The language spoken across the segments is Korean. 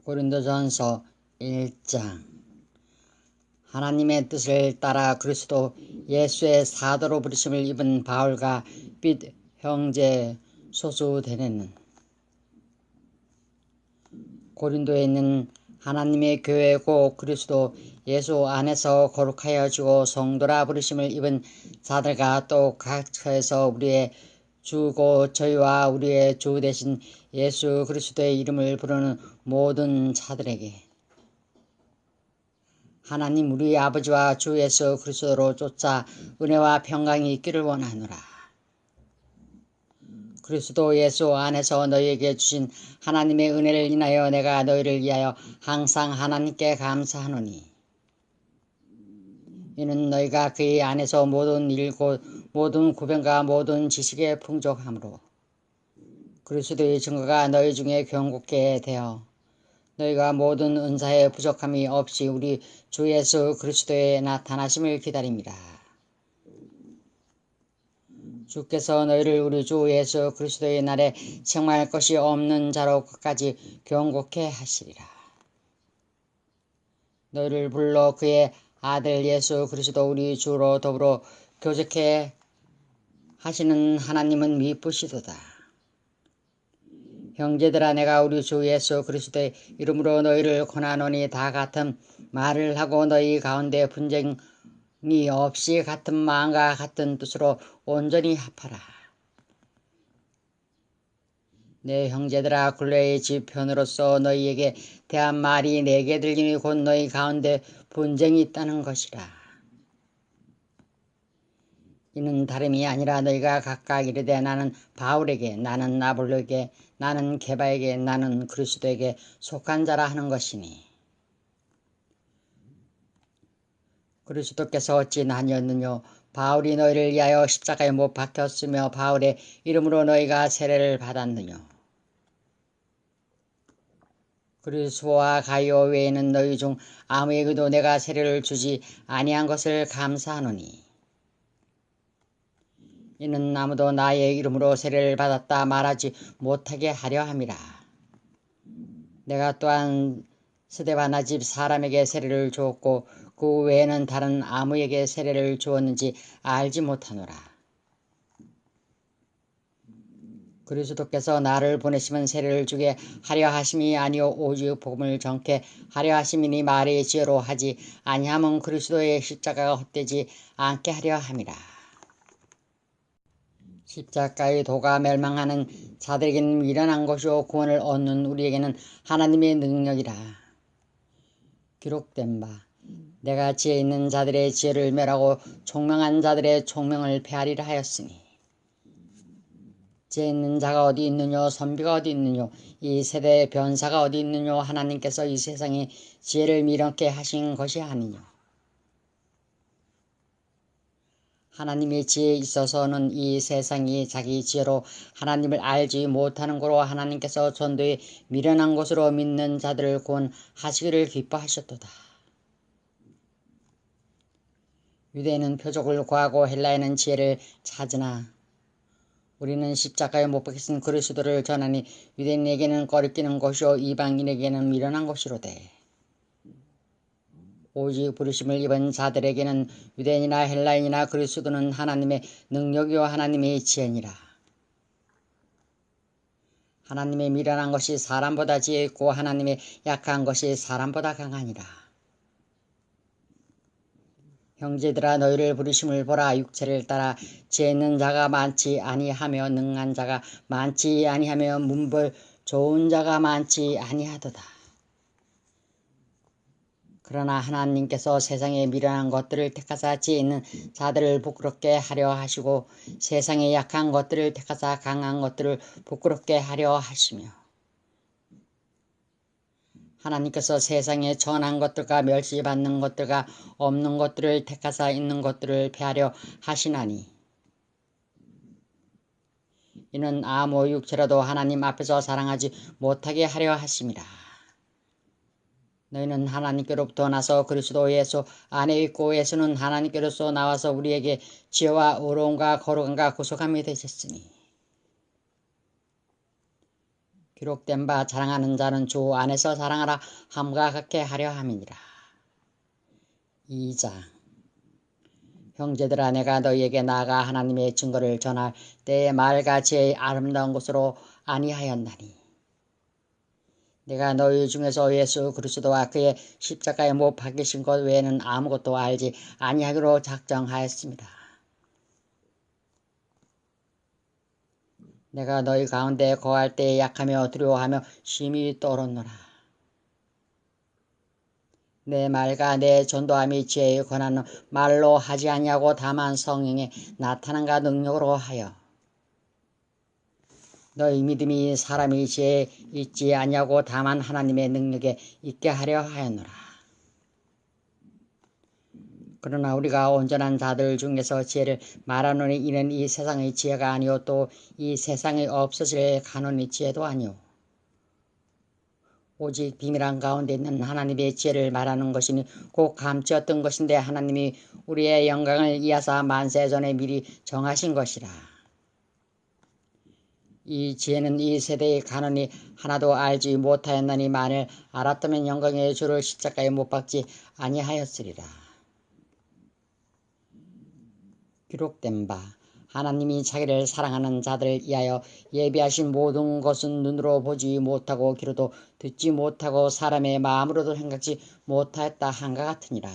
고린도전서 1장. 하나님의 뜻을 따라 그리스도 예수의 사도로 부르심을 입은 바울과 삏 형제 소수대네는 고린도에 있는 하나님의 교회고 그리스도 예수 안에서 거룩하여 지고 성도라 부르심을 입은 자들과 또 각처에서 우리의 주고 저희와 우리의 주 대신 예수 그리스도의 이름을 부르는 모든 자들에게 하나님 우리 아버지와 주 예수 그리스도로 쫓아 은혜와 평강이 있기를 원하노라. 그리스도 예수 안에서 너희에게 주신 하나님의 은혜를 인하여 내가 너희를 위하여 항상 하나님께 감사하노니 이는 너희가 그의 안에서 모든 일 곧 모든 구변과 모든 지식에 풍족함으로 그리스도의 증거가 너희 중에 경고케 되어 너희가 모든 은사에 부족함이 없이 우리 주 예수 그리스도의 나타나심을 기다립니다. 주께서 너희를 우리 주 예수 그리스도의 날에 책망할 것이 없는 자로 끝까지 경고케 하시리라. 너희를 불러 그의 아들 예수 그리스도 우리 주로 더불어 교제케 하시는 하나님은 미쁘시도다. 형제들아 내가 우리 주 예수 그리스도의 이름으로 너희를 권하노니 다 같은 말을 하고 너희 가운데 분쟁이 없이 같은 마음과 같은 뜻으로 온전히 합하라. 내 형제들아 굴레의 지편으로서 너희에게 대한 말이 내게 들리니 곧 너희 가운데 분쟁이 있다는 것이라. 이는 다름이 아니라 너희가 각각 이르되 나는 바울에게 나는 나볼로에게 나는 게바에게 나는 그리스도에게 속한 자라 하는 것이니 그리스도께서 어찌 나뉘었느뇨. 바울이 너희를 위하여 십자가에 못 박혔으며 바울의 이름으로 너희가 세례를 받았느뇨. 그리스도와 가이오 외에는 너희 중 아무에게도 내가 세례를 주지 아니한 것을 감사하노니 이는 아무도 나의 이름으로 세례를 받았다 말하지 못하게 하려 함이라. 내가 또한 스데바나 집 사람에게 세례를 주었고 그 외에는 다른 아무에게 세례를 주었는지 알지 못하노라. 그리스도께서 나를 보내시면 세례를 주게 하려 하심이 아니요 오직 복음을 전케 하려 하심이니 말의 지혜로 하지 아니함은 그리스도의 십자가가 헛되지 않게 하려 함이라. 십자가의 도가 멸망하는 자들에게는 미련한 것이요 구원을 얻는 우리에게는 하나님의 능력이라. 기록된 바 내가 지혜 있는 자들의 지혜를 멸하고 총명한 자들의 총명을 폐하리라 하였으니 지혜 있는 자가 어디 있느뇨 선비가 어디 있느뇨 이 세대의 변사가 어디 있느뇨 하나님께서 이 세상에 지혜를 미련케 하신 것이 아니뇨. 하나님의 지혜에 있어서는 이 세상이 자기 지혜로 하나님을 알지 못하는 거로 하나님께서 전도에 미련한 것으로 믿는 자들을 구원하시기를 기뻐하셨도다. 유대인은 표적을 구하고 헬라인은 지혜를 찾으나 우리는 십자가에 못 박히신 그리스도를 전하니 유대인에게는 거리끼는 것이요 이방인에게는 미련한 것이로되 오직 부르심을 입은 자들에게는 유대인이나 헬라인이나 그리스도는 하나님의 능력이요 하나님의 지혜니라. 하나님의 미련한 것이 사람보다 지혜 있고 하나님의 약한 것이 사람보다 강하니라. 형제들아 너희를 부르심을 보라. 육체를 따라 지혜 있는 자가 많지 아니하며 능한 자가 많지 아니하며 문벌 좋은 자가 많지 아니하도다. 그러나 하나님께서 세상에 미련한 것들을 택하사 지혜 있는 자들을 부끄럽게 하려 하시고 세상에 약한 것들을 택하사 강한 것들을 부끄럽게 하려 하시며 하나님께서 세상에 천한 것들과 멸시받는 것들과 없는 것들을 택하사 있는 것들을 폐하려 하시나니 이는 아무 육체라도 하나님 앞에서 사랑하지 못하게 하려 하심이라. 너희는 하나님께로부터 나서 그리스도 예수 안에 있고 예수는 하나님께로서 나와서 우리에게 지혜와 의로움과 거룩함과 구속함이 되셨으니 기록된 바 자랑하는 자는 주 안에서 자랑하라 함과 같게 하려 함이니라. 2장. 형제들아, 내가 너희에게 나아가 하나님의 증거를 전할 때에 말과 지혜의 아름다운 것으로 아니하였나니, 내가 너희 중에서 예수 그리스도와 그의 십자가에 못 박히신 것 외에는 아무것도 알지 아니하기로 작정하였습니다. 내가 너희 가운데 거할 때에 약하며 두려워하며 심히 떨었노라. 내 말과 내 전도함이 지혜의 권한은 말로 하지 아니하고 다만 성령의 나타남과 능력으로 하여, 너희 믿음이 사람이 지혜에 있지 아니하고 다만 하나님의 능력에 있게 하려 하였노라. 그러나 우리가 온전한 자들 중에서 지혜를 말하노니 이는 이 세상의 지혜가 아니요 또 이 세상에 없어질 간원의 지혜도 아니요 오직 비밀한 가운데 있는 하나님의 지혜를 말하는 것이니 곧 감추었던 것인데 하나님이 우리의 영광을 이하사 만세 전에 미리 정하신 것이라. 이 지혜는 이 세대의 간원이 하나도 알지 못하였나니 만일 알았다면 영광의 주를 십자가에 못 박지 아니하였으리라. 기록된 바 하나님이 자기를 사랑하는 자들을 위하여 예비하신 모든 것은 눈으로 보지 못하고 귀로도 듣지 못하고 사람의 마음으로도 생각지 못하였다 한과 같으니라.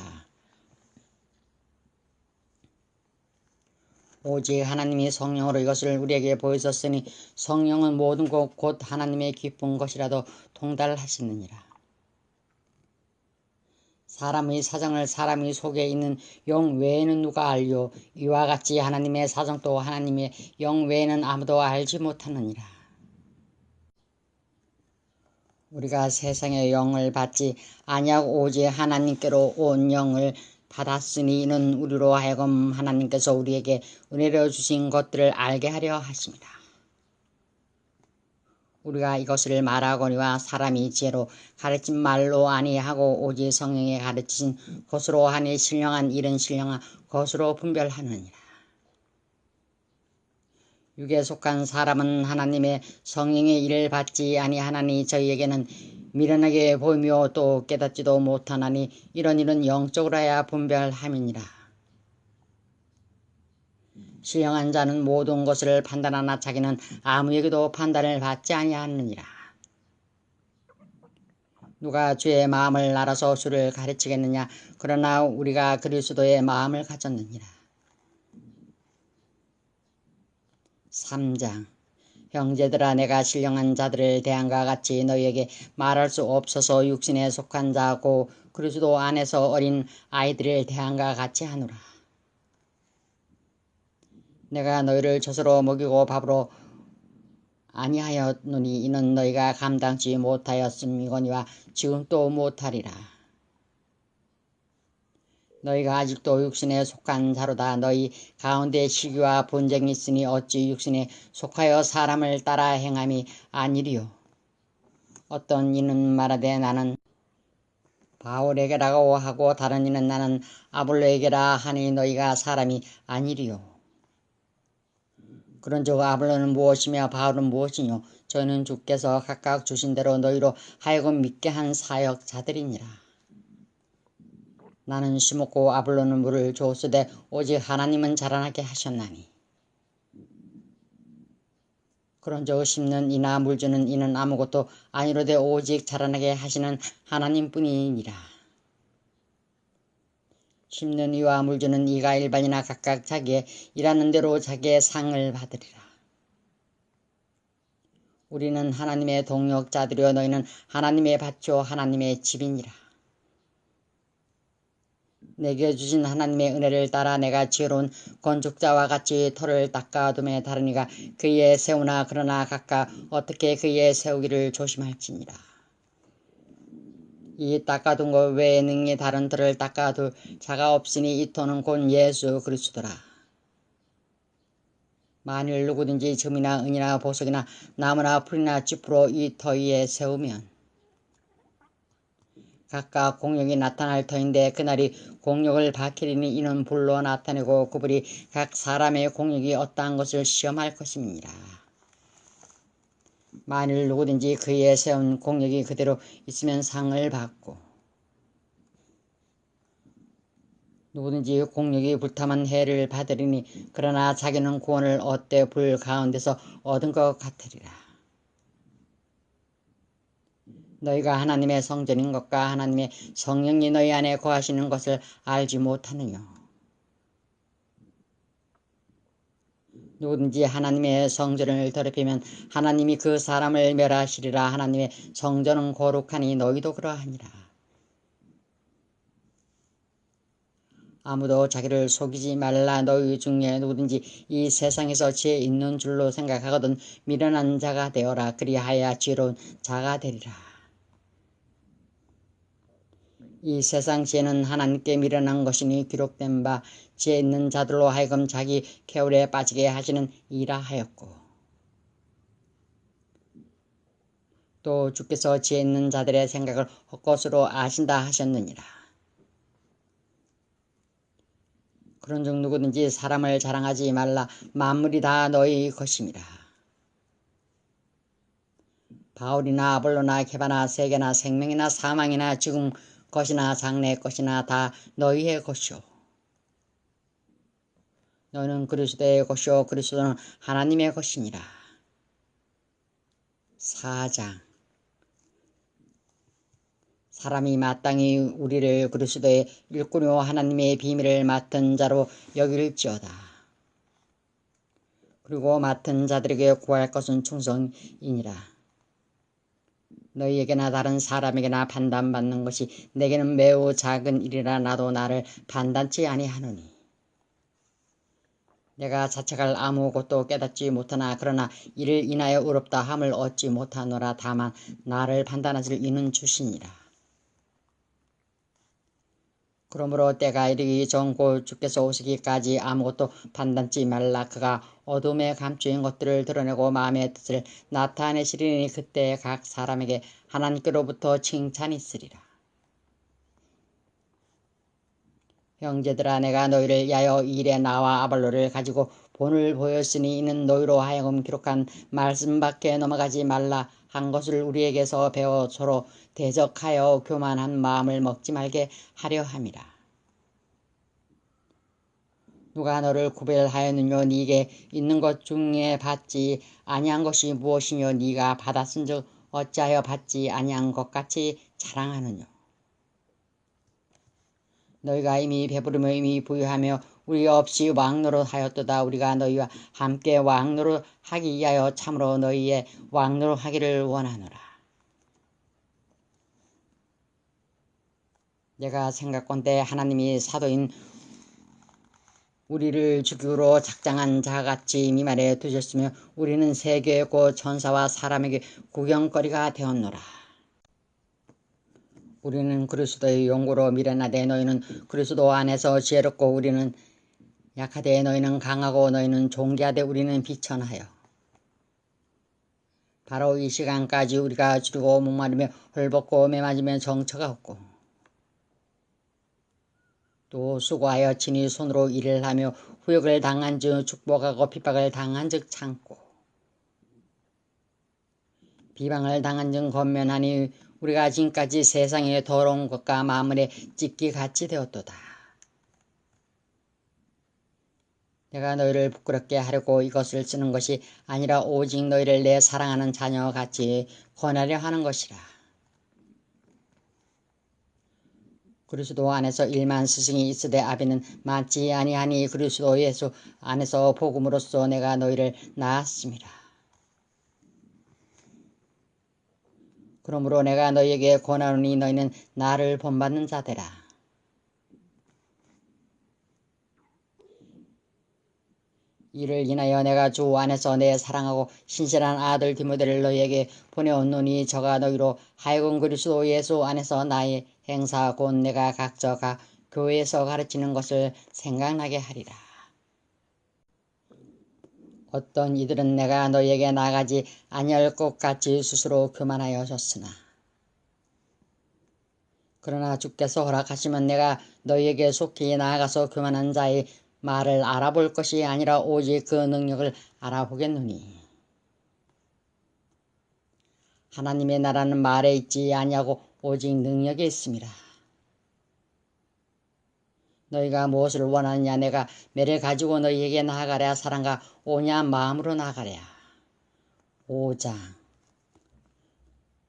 오직 하나님이 성령으로 이것을 우리에게 보이셨으니 성령은 모든 것 곧 하나님의 기쁜 것이라도 통달하시느니라. 사람의 사정을 사람의 속에 있는 영 외에는 누가 알요? 이와 같이 하나님의 사정도 하나님의 영 외에는 아무도 알지 못하느니라. 우리가 세상의 영을 받지 아니하고 오직 하나님께로 온 영을 받았으니 이는 우리로 하여금 하나님께서 우리에게 은혜로 주신 것들을 알게 하려 하십니다. 우리가 이것을 말하거니와 사람이 지혜로 가르친 말로 아니하고 오직 성령에 가르치신 것으로 하니 신령한 일은 신령한 것으로 분별하느니라. 육에 속한 사람은 하나님의 성령의 일을 받지 아니하나니 저희에게는 미련하게 보이며 또 깨닫지도 못하나니 이런 일은 영적으로 해야 분별함이니라. 신령한 자는 모든 것을 판단하나 자기는 아무에게도 판단을 받지 아니하느니라. 누가 주의 마음을 알아서 주를 가르치겠느냐? 그러나 우리가 그리스도의 마음을 가졌느니라. 3장. 형제들아, 내가 신령한 자들을 대함과 같이 너희에게 말할 수 없어서 육신에 속한 자고 그리스도 안에서 어린 아이들을 대함과 같이 하노라. 내가 너희를 젖으로 먹이고 밥으로 아니하였노니 이는 너희가 감당치 못하였음이거니와 지금 또 못하리라. 너희가 아직도 육신에 속한 자로다. 너희 가운데 시기와 분쟁이 있으니 어찌 육신에 속하여 사람을 따라 행함이 아니리요. 어떤 이는 말하되 나는 바울에게라고 하고 다른 이는 나는 아볼로에게라 하니 너희가 사람이 아니리요. 그런즉 아볼로는 무엇이며 바울은 무엇이뇨? 저희는 주께서 각각 주신 대로 너희로 하여금 믿게 한 사역자들이니라. 나는 심었고 아볼로는 물을 주었으되 오직 하나님은 자라나게 하셨나니. 그런즉 심는 이나 물주는 이는 아무것도 아니로되 오직 자라나게 하시는 하나님뿐이니라. 심는 이와 물주는 이가 일반이나 각각 자기의 일하는 대로 자기의 상을 받으리라. 우리는 하나님의 동역자들이요 너희는 하나님의 밭이요 하나님의 집이니라. 내게 주신 하나님의 은혜를 따라 내가 지혜로운 건축자와 같이 터를 닦아둠에 다르니가 그의 세우나 그러나 각각 어떻게 그의 세우기를 조심할지니라. 이 닦아둔 것 외에 능히 다른 터를 닦아둘 자가 없으니 이 터는 곧 예수 그리스도라. 만일 누구든지 금이나 은이나 보석이나 나무나 풀이나 짚으로 이 터 위에 세우면 각각 공력이 나타날 터인데 그날이 공력을 밝히리니 이는 불로 나타내고 그 불이 각 사람의 공력이 어떠한 것을 시험할 것입니다. 만일 누구든지 그의 세운 공력이 그대로 있으면 상을 받고, 누구든지 공력이 불타면 해를 받으리니 그러나 자기는 구원을 얻되 불 가운데서 얻은 것 같으리라. 너희가 하나님의 성전인 것과 하나님의 성령이 너희 안에 거하시는 것을 알지 못하느냐. 누구든지 하나님의 성전을 더럽히면 하나님이 그 사람을 멸하시리라. 하나님의 성전은 거룩하니 너희도 그러하니라. 아무도 자기를 속이지 말라. 너희 중에 누구든지 이 세상에서 지혜 있는 줄로 생각하거든 미련한 자가 되어라. 그리하여 지혜로운 자가 되리라. 이 세상 지혜는 하나님께 미련한 것이니 기록된 바 지혜 있는 자들로 하여금 자기 개울에 빠지게 하시는 이라 하였고, 또 주께서 지혜 있는 자들의 생각을 헛것으로 아신다 하셨느니라. 그런즉 누구든지 사람을 자랑하지 말라. 만물이 다 너희 것임이라. 바울이나 아볼로나 게바나 세계나 생명이나 사망이나 지금 것이나 장래 것이나 다 너희의 것이오. 너희는 그리스도의 것이오. 그리스도는 하나님의 것이니라. 4장. 사람이 마땅히 우리를 그리스도의 일꾼이요 하나님의 비밀을 맡은 자로 여길지어다. 그리고 맡은 자들에게 구할 것은 충성이니라. 너희에게나 다른 사람에게나 판단받는 것이 내게는 매우 작은 일이라. 나도 나를 판단치 아니하노니 내가 자책할 아무것도 깨닫지 못하나 그러나 이를 인하여 의롭다 함을 얻지 못하노라. 다만 나를 판단하실 이는 주시니라. 그러므로 때가 이르기 전 곧 주께서 오시기까지 아무것도 판단치 말라. 그가 어둠에 감추인 것들을 드러내고 마음의 뜻을 나타내시리니 그때 각 사람에게 하나님께로부터 칭찬이 있으리라. 형제들아, 내가 너희를 위하여 이 일에 나와 아볼로를 가지고 본을 보였으니 이는 너희로 하여금 기록한 말씀밖에 넘어가지 말라 한 것을 우리에게서 배워 서로 대적하여 교만한 마음을 먹지 말게 하려 함이라. 누가 너를 구별하였느뇨? 네게 있는 것 중에 받지 아니한 것이 무엇이뇨? 네가 받았은즉 어찌하여 받지 아니한 것 같이 자랑하느뇨? 너희가 이미 배부르며 이미 부유하며 우리 없이 왕노릇 하였도다. 우리가 너희와 함께 왕노릇 하기 위하여 참으로 너희의 왕노릇 하기를 원하노라. 내가 생각건대 하나님이 사도인 우리를 죽이로 작정한 자같이 미말에 두셨으며 우리는 세계 곧 천사와 사람에게 구경거리가 되었노라. 우리는 그리스도의 용고로 미련하되 너희는 그리스도 안에서 지혜롭고 우리는 약하되 너희는 강하고 너희는 존귀하되 우리는 비천하여. 바로 이 시간까지 우리가 줄이고 목마르며 헐벗고 매맞으며 정처가 없고 또 수고하여 친히 손으로 일을 하며 후욕을 당한 즉 축복하고 핍박을 당한 즉 참고 비방을 당한 즉 권면하니 우리가 지금까지 세상의 더러운 것과 만물의 찢기 같이 되었도다. 내가 너희를 부끄럽게 하려고 이것을 쓰는 것이 아니라 오직 너희를 내 사랑하는 자녀같이 권하려 하는 것이라. 그리스도 안에서 1만 스승이 있으되 아비는 많지 아니하니 그리스도 예수 안에서 복음으로써 내가 너희를 낳았음이라. 그러므로 내가 너희에게 권하노니 너희는 나를 본받는 자되라. 이를 인하여 내가 주 안에서 내 사랑하고 신실한 아들 디모데를 너희에게 보내었노니 저가 너희로 하여금 그리스도 예수 안에서 나의 행사 곧 내가 각저 각 교회에서 가르치는 것을 생각나게 하리라. 어떤 이들은 내가 너희에게 나가지 아니할 것 같이 스스로 교만하여 졌으나 그러나 주께서 허락하시면 내가 너희에게 속히 나아가서 교만한 자의 말을 알아볼 것이 아니라 오직 그 능력을 알아보겠노니 하나님의 나라는 말에 있지 아니하고 오직 능력에 있습니다. 너희가 무엇을 원하느냐? 내가 매를 가지고 너희에게 나아가랴? 사랑과 온유한 마음으로 나아가랴? 5장.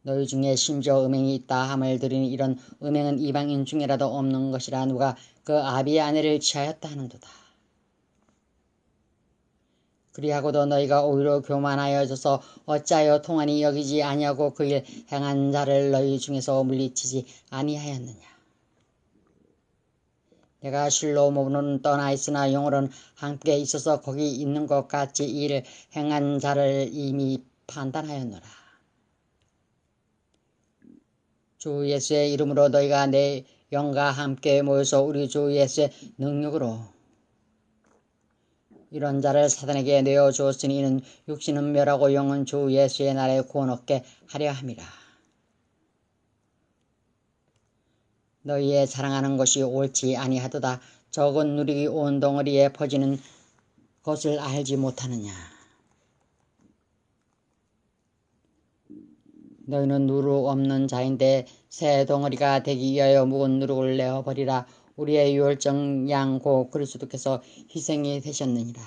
너희 중에 심지어 음행이 있다 함을 들으니 이런 음행은 이방인 중에라도 없는 것이라. 누가 그 아비의 아내를 취하였다 하는도다. 그리하고도 너희가 오히려 교만하여져서 어찌하여 통한이 여기지 아니하고 그 일 행한 자를 너희 중에서 물리치지 아니하였느냐? 내가 실로 몸으로는 떠나 있으나 영으로는 함께 있어서 거기 있는 것 같이 이 일을 행한 자를 이미 판단하였노라. 주 예수의 이름으로 너희가 내 영과 함께 모여서 우리 주 예수의 능력으로 이런 자를 사단에게 내어주었으니 이는 육신은 멸하고 영은 주 예수의 날에 구원 얻게 하려 함이라. 너희의 사랑하는 것이 옳지 아니하도다. 적은 누룩이 온 덩어리에 퍼지는 것을 알지 못하느냐? 너희는 누룩 없는 자인데 새 덩어리가 되기 위하여 묵은 누룩을 내어버리라. 우리의 유월절 양 곧 그리스도께서 희생이 되셨느니라.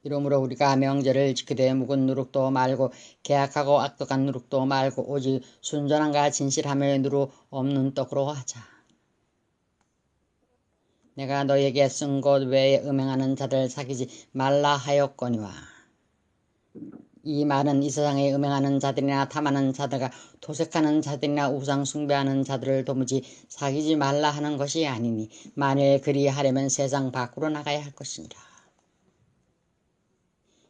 이러므로 우리가 명절을 지키되 묵은 누룩도 말고 계약하고 악독한 누룩도 말고 오직 순전함과 진실함의 누룩 없는 떡으로 하자. 내가 너희에게 쓴 것 외에 음행하는 자들 사귀지 말라 하였거니와 이 말은 이 세상에 음행하는 자들이나 탐하는 자들과 도색하는 자들이나 우상 숭배하는 자들을 도무지 사귀지 말라 하는 것이 아니니 만일 그리하려면 세상 밖으로 나가야 할 것이니라.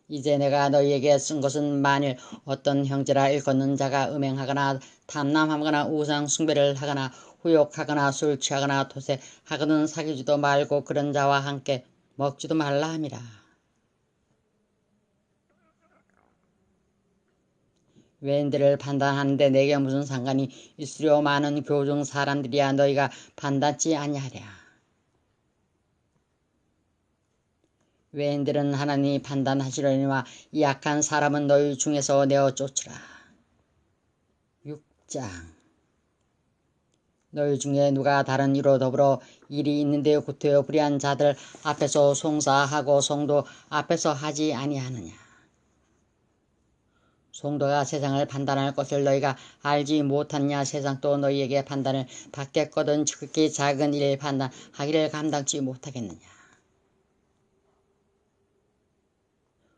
이제 내가 너희에게 쓴 것은 만일 어떤 형제라 일컫는 자가 음행하거나 탐남하거나 우상 숭배를 하거나 후욕하거나 술 취하거나 도색하거든 사귀지도 말고 그런 자와 함께 먹지도 말라 함이라. 외인들을 판단하는데 내게 무슨 상관이 있으려? 많은 교중 사람들이야 너희가 판단치 아니하랴. 외인들은 하나님이 판단하시려니와 이 악한 사람은 너희 중에서 내어 쫓으라. 6장. 너희 중에 누가 다른 이로 더불어 일이 있는데 구태여 불의한 자들 앞에서 송사하고 성도 앞에서 하지 아니하느냐? 성도가 세상을 판단할 것을 너희가 알지 못하느냐? 세상도 너희에게 판단을 받겠거든 지극히 작은 일을 판단하기를 감당치 못하겠느냐?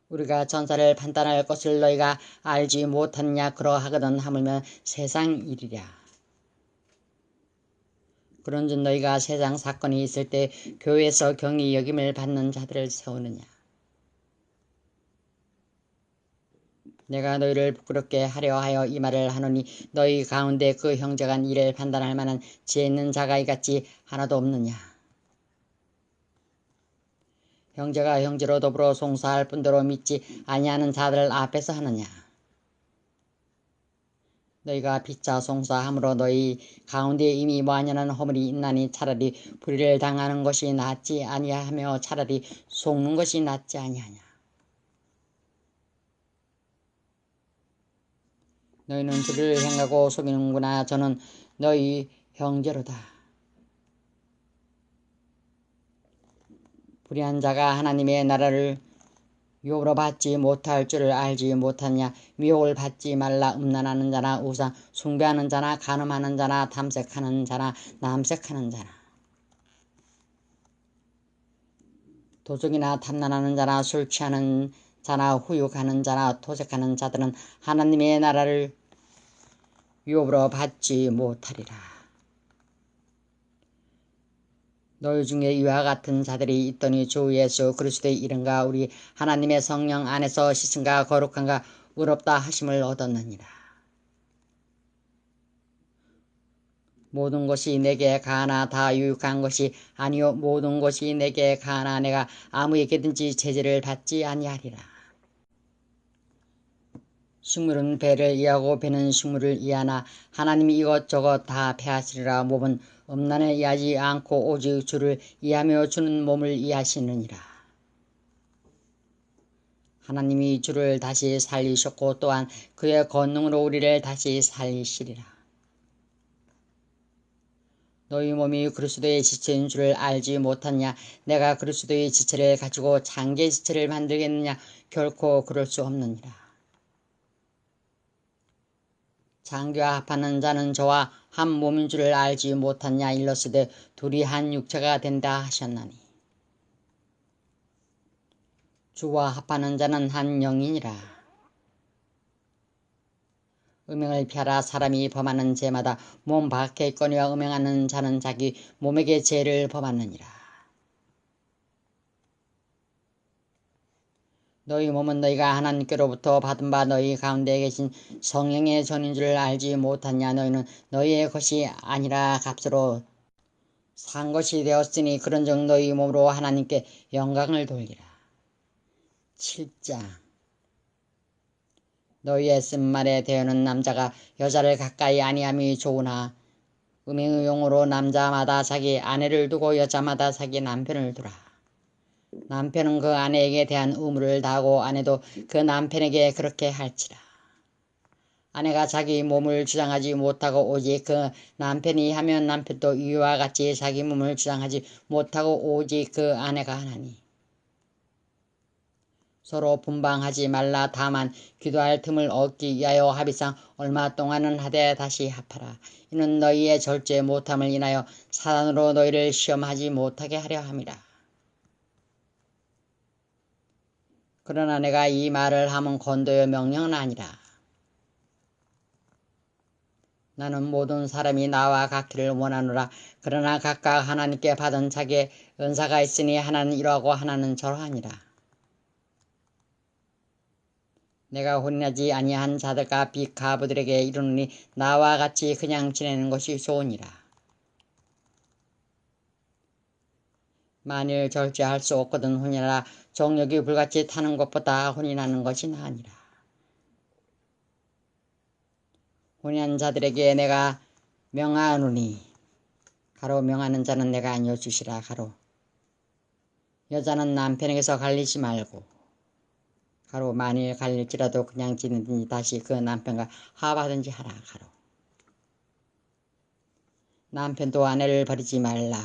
우리가 전사를 판단할 것을 너희가 알지 못하느냐? 그러하거든 하물며 세상 일이랴. 그런즉 너희가 세상 사건이 있을 때 교회에서 경히 여김을 받는 자들을 세우느냐? 내가 너희를 부끄럽게 하려 하여 이 말을 하노니 너희 가운데 그 형제가 이를 판단할 만한 지혜 있는 자가 이같이 하나도 없느냐? 형제가 형제로 더불어 송사할 뿐더러 믿지 아니하는 자들 앞에서 하느냐? 너희가 피차 송사함으로 너희 가운데 이미 완연한 허물이 있나니 차라리 불의를 당하는 것이 낫지 아니하며 차라리 속는 것이 낫지 아니하냐? 너희는 불의를 행하고 속이는구나. 저는 너희 형제로다. 불의한 자가 하나님의 나라를 유업으로 받지 못할 줄을 알지 못하느냐? 미혹을 받지 말라. 음란하는 자나 우상 숭배하는 자나 간음하는 자나 탐색하는 자나 남색하는 자나 도적이나 탐난하는 자나 술 취하는 자나 후욕하는 자나 도색하는 자들은 하나님의 나라를 유업으로 받지 못하리라. 너희 중에 이와 같은 자들이 있더니 주 예수 그리스도의 이름과 우리 하나님의 성령 안에서 씻음과 거룩함과 의롭다 하심을 얻었느니라. 모든 것이 내게 가하나 다 유익한 것이 아니요 모든 것이 내게 가하나 내가 아무에게든지 제재를 받지 아니하리라. 식물은 배를 이하고 배는 식물을 이하나 하나님이 이것저것 다 패하시리라. 몸은 음란을 이하지 않고 오직 주를 이하며 주는 몸을 이하시느니라. 하나님이 주를 다시 살리셨고 또한 그의 권능으로 우리를 다시 살리시리라. 너희 몸이 그리스도의 지체인 줄을 알지 못하느냐? 내가 그리스도의 지체를 가지고 장기의 지체를 만들겠느냐? 결코 그럴 수 없느니라. 장기와 합하는 자는 저와 한 몸인 줄을 알지 못하느냐? 일러스되 둘이 한 육체가 된다 하셨나니 주와 합하는 자는 한 영이니라. 음행을 피하라. 사람이 범하는 죄마다 몸 밖에 있거니와 음행하는 자는 자기 몸에게 죄를 범하느니라. 너희 몸은 너희가 하나님께로부터 받은 바 너희 가운데 계신 성령의 전인 줄을 알지 못하냐? 너희는 너희의 것이 아니라 값으로 산 것이 되었으니 그런즉 너희 몸으로 하나님께 영광을 돌리라. 7장 너희의 쓴 말에 대하는 남자가 여자를 가까이 아니함이 좋으나 음행의 용으로 남자마다 자기 아내를 두고 여자마다 자기 남편을 두라. 남편은 그 아내에게 대한 의무를 다하고 아내도 그 남편에게 그렇게 할지라. 아내가 자기 몸을 주장하지 못하고 오직 그 남편이 하면 남편도 이와 같이 자기 몸을 주장하지 못하고 오직 그 아내가 하나니 서로 분방하지 말라. 다만 기도할 틈을 얻기 위하여 합의상 얼마 동안은 하되 다시 합하라. 이는 너희의 절제 못함을 인하여 사단으로 너희를 시험하지 못하게 하려 함이라. 그러나 내가 이 말을 함은 권도요 명령은 아니라. 나는 모든 사람이 나와 같기를 원하노라. 그러나 각각 하나님께 받은 자기의 은사가 있으니 하나는 이러하고 하나는 저러하니라. 내가 혼인하지 아니한 자들과 비가부들에게 이르노니 나와 같이 그냥 지내는 것이 좋으니라. 만일 절제할 수 없거든 혼인하라. 정욕이 불같이 타는 것보다 혼인하는 것이 나으니라. 혼인한 자들에게 내가 명하노니 가로 명하는 자는 내가 아니여 주시라. 가로 여자는 남편에게서 갈리지 말고 가로 만일 갈릴지라도 그냥 지내든지 다시 그 남편과 화합하든지 하라. 가로 남편도 아내를 버리지 말라.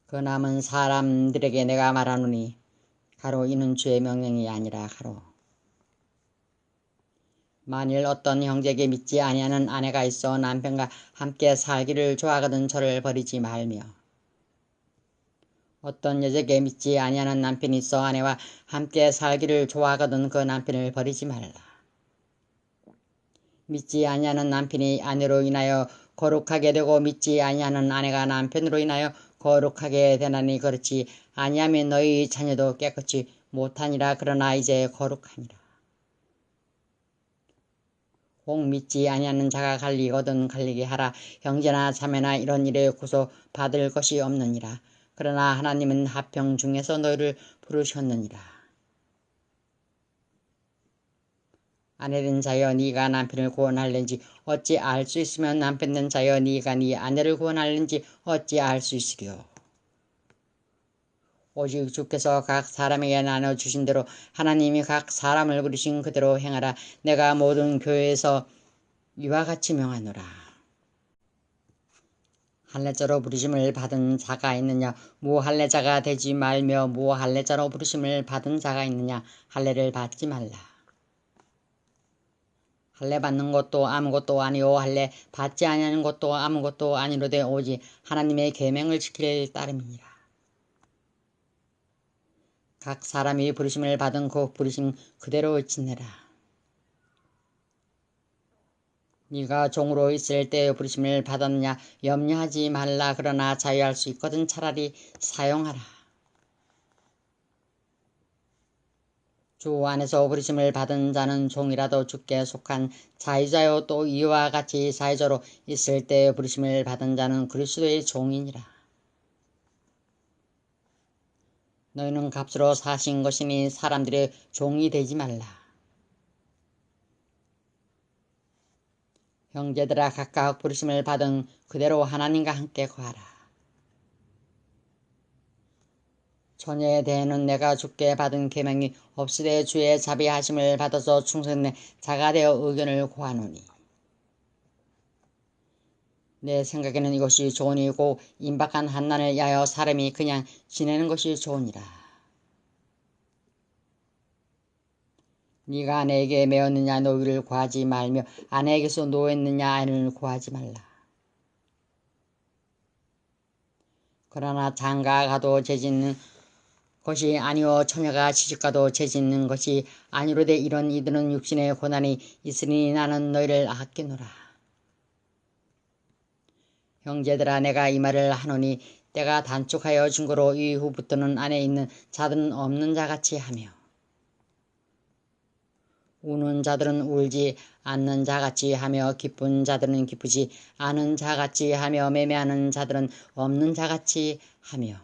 그 남은 사람들에게 내가 말하노니 가로 이는 주의 명령이 아니라. 가로 만일 어떤 형제에게 믿지 아니하는 아내가 있어 남편과 함께 살기를 좋아하거든 저를 버리지 말며 어떤 여자에게 믿지 아니하는 남편이 있어 아내와 함께 살기를 좋아하거든 그 남편을 버리지 말라. 믿지 아니하는 남편이 아내로 인하여 거룩하게 되고 믿지 아니하는 아내가 남편으로 인하여 거룩하게 되나니 그렇지 아니하면 너희 자녀도 깨끗이 못하니라. 그러나 이제 거룩하니라. 혹 믿지 아니하는 자가 갈리거든 갈리게 하라. 형제나 자매나 이런 일에 고소 받을 것이 없느니라. 그러나 하나님은 합형 중에서 너희를 부르셨느니라. 아내된 자여 네가 남편을 구원할는지 어찌 알 수 있으면 남편된 자여 네가 네 아내를 구원할는지 어찌 알 수 있으리요. 오직 주께서 각 사람에게 나눠주신 대로 하나님이 각 사람을 부르신 그대로 행하라. 내가 모든 교회에서 이와 같이 명하노라. 할례자로 부르심을 받은 자가 있느냐? 무할례자가 되지 말며 무할례자로 부르심을 받은 자가 있느냐? 할례를 받지 말라. 할례 받는 것도 아무것도 아니요 할례 받지 아니하는 것도 아무것도 아니로되 오직 하나님의 계명을 지킬 따름이니라. 각 사람이 부르심을 받은 그 부르심 그대로 지내라. 네가 종으로 있을 때 부르심을 받았느냐 염려하지 말라. 그러나 자유할 수 있거든 차라리 사용하라. 주 안에서 부르심을 받은 자는 종이라도 주께 속한 자유자요 또 이와 같이 사유자로 있을 때 부르심을 받은 자는 그리스도의 종이니라. 너희는 값으로 사신 것이니 사람들의 종이 되지 말라. 형제들아 각각 부르심을 받은 그대로 하나님과 함께 거하라. 처녀에 대해는 내가 주께 받은 계명이 없으되 주의 자비하심을 받아서 충성된 자가 되어 의견을 구하노니 내 생각에는 이것이 좋은 일이고 임박한 한난을 야하여 사람이 그냥 지내는 것이 좋으니라. 네가 아내에게 매었느냐 노기를 구하지 말며 아내에게서 노했느냐 아내를 구하지 말라. 그러나 장가가 가도 죄짓는 것이 아니요 처녀가 시집가도 죄짓는 것이 아니로되 이런 이들은 육신의 고난이 있으니 나는 너희를 아끼노라. 형제들아 내가 이 말을 하노니 때가 단축하여 증거로 이후부터는 안에 있는 자들은 없는 자같이 하며 우는 자들은 울지 않는 자같이 하며 기쁜 자들은 기쁘지 않은 자같이 하며 매매하는 자들은 없는 자같이 하며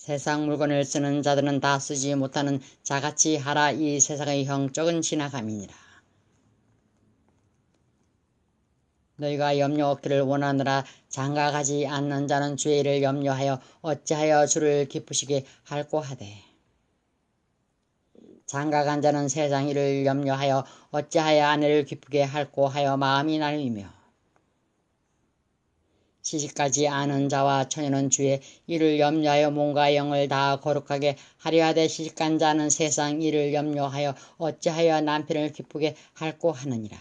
세상 물건을 쓰는 자들은 다 쓰지 못하는 자같이 하라. 이 세상의 형적은 지나감이니라. 너희가 염려 없기를 원하느라 장가가지 않는 자는 주의 일을 염려하여 어찌하여 주를 기쁘시게 할꼬 하되 장가간 자는 세상 일을 염려하여 어찌하여 아내를 기쁘게 할꼬 하여 마음이 나뉘며 시집가지 않은 자와 처녀는 주의 일을 염려하여 몸과 영을 다 거룩하게 하려 하되 시집간 자는 세상 일을 염려하여 어찌하여 남편을 기쁘게 할꼬 하느니라.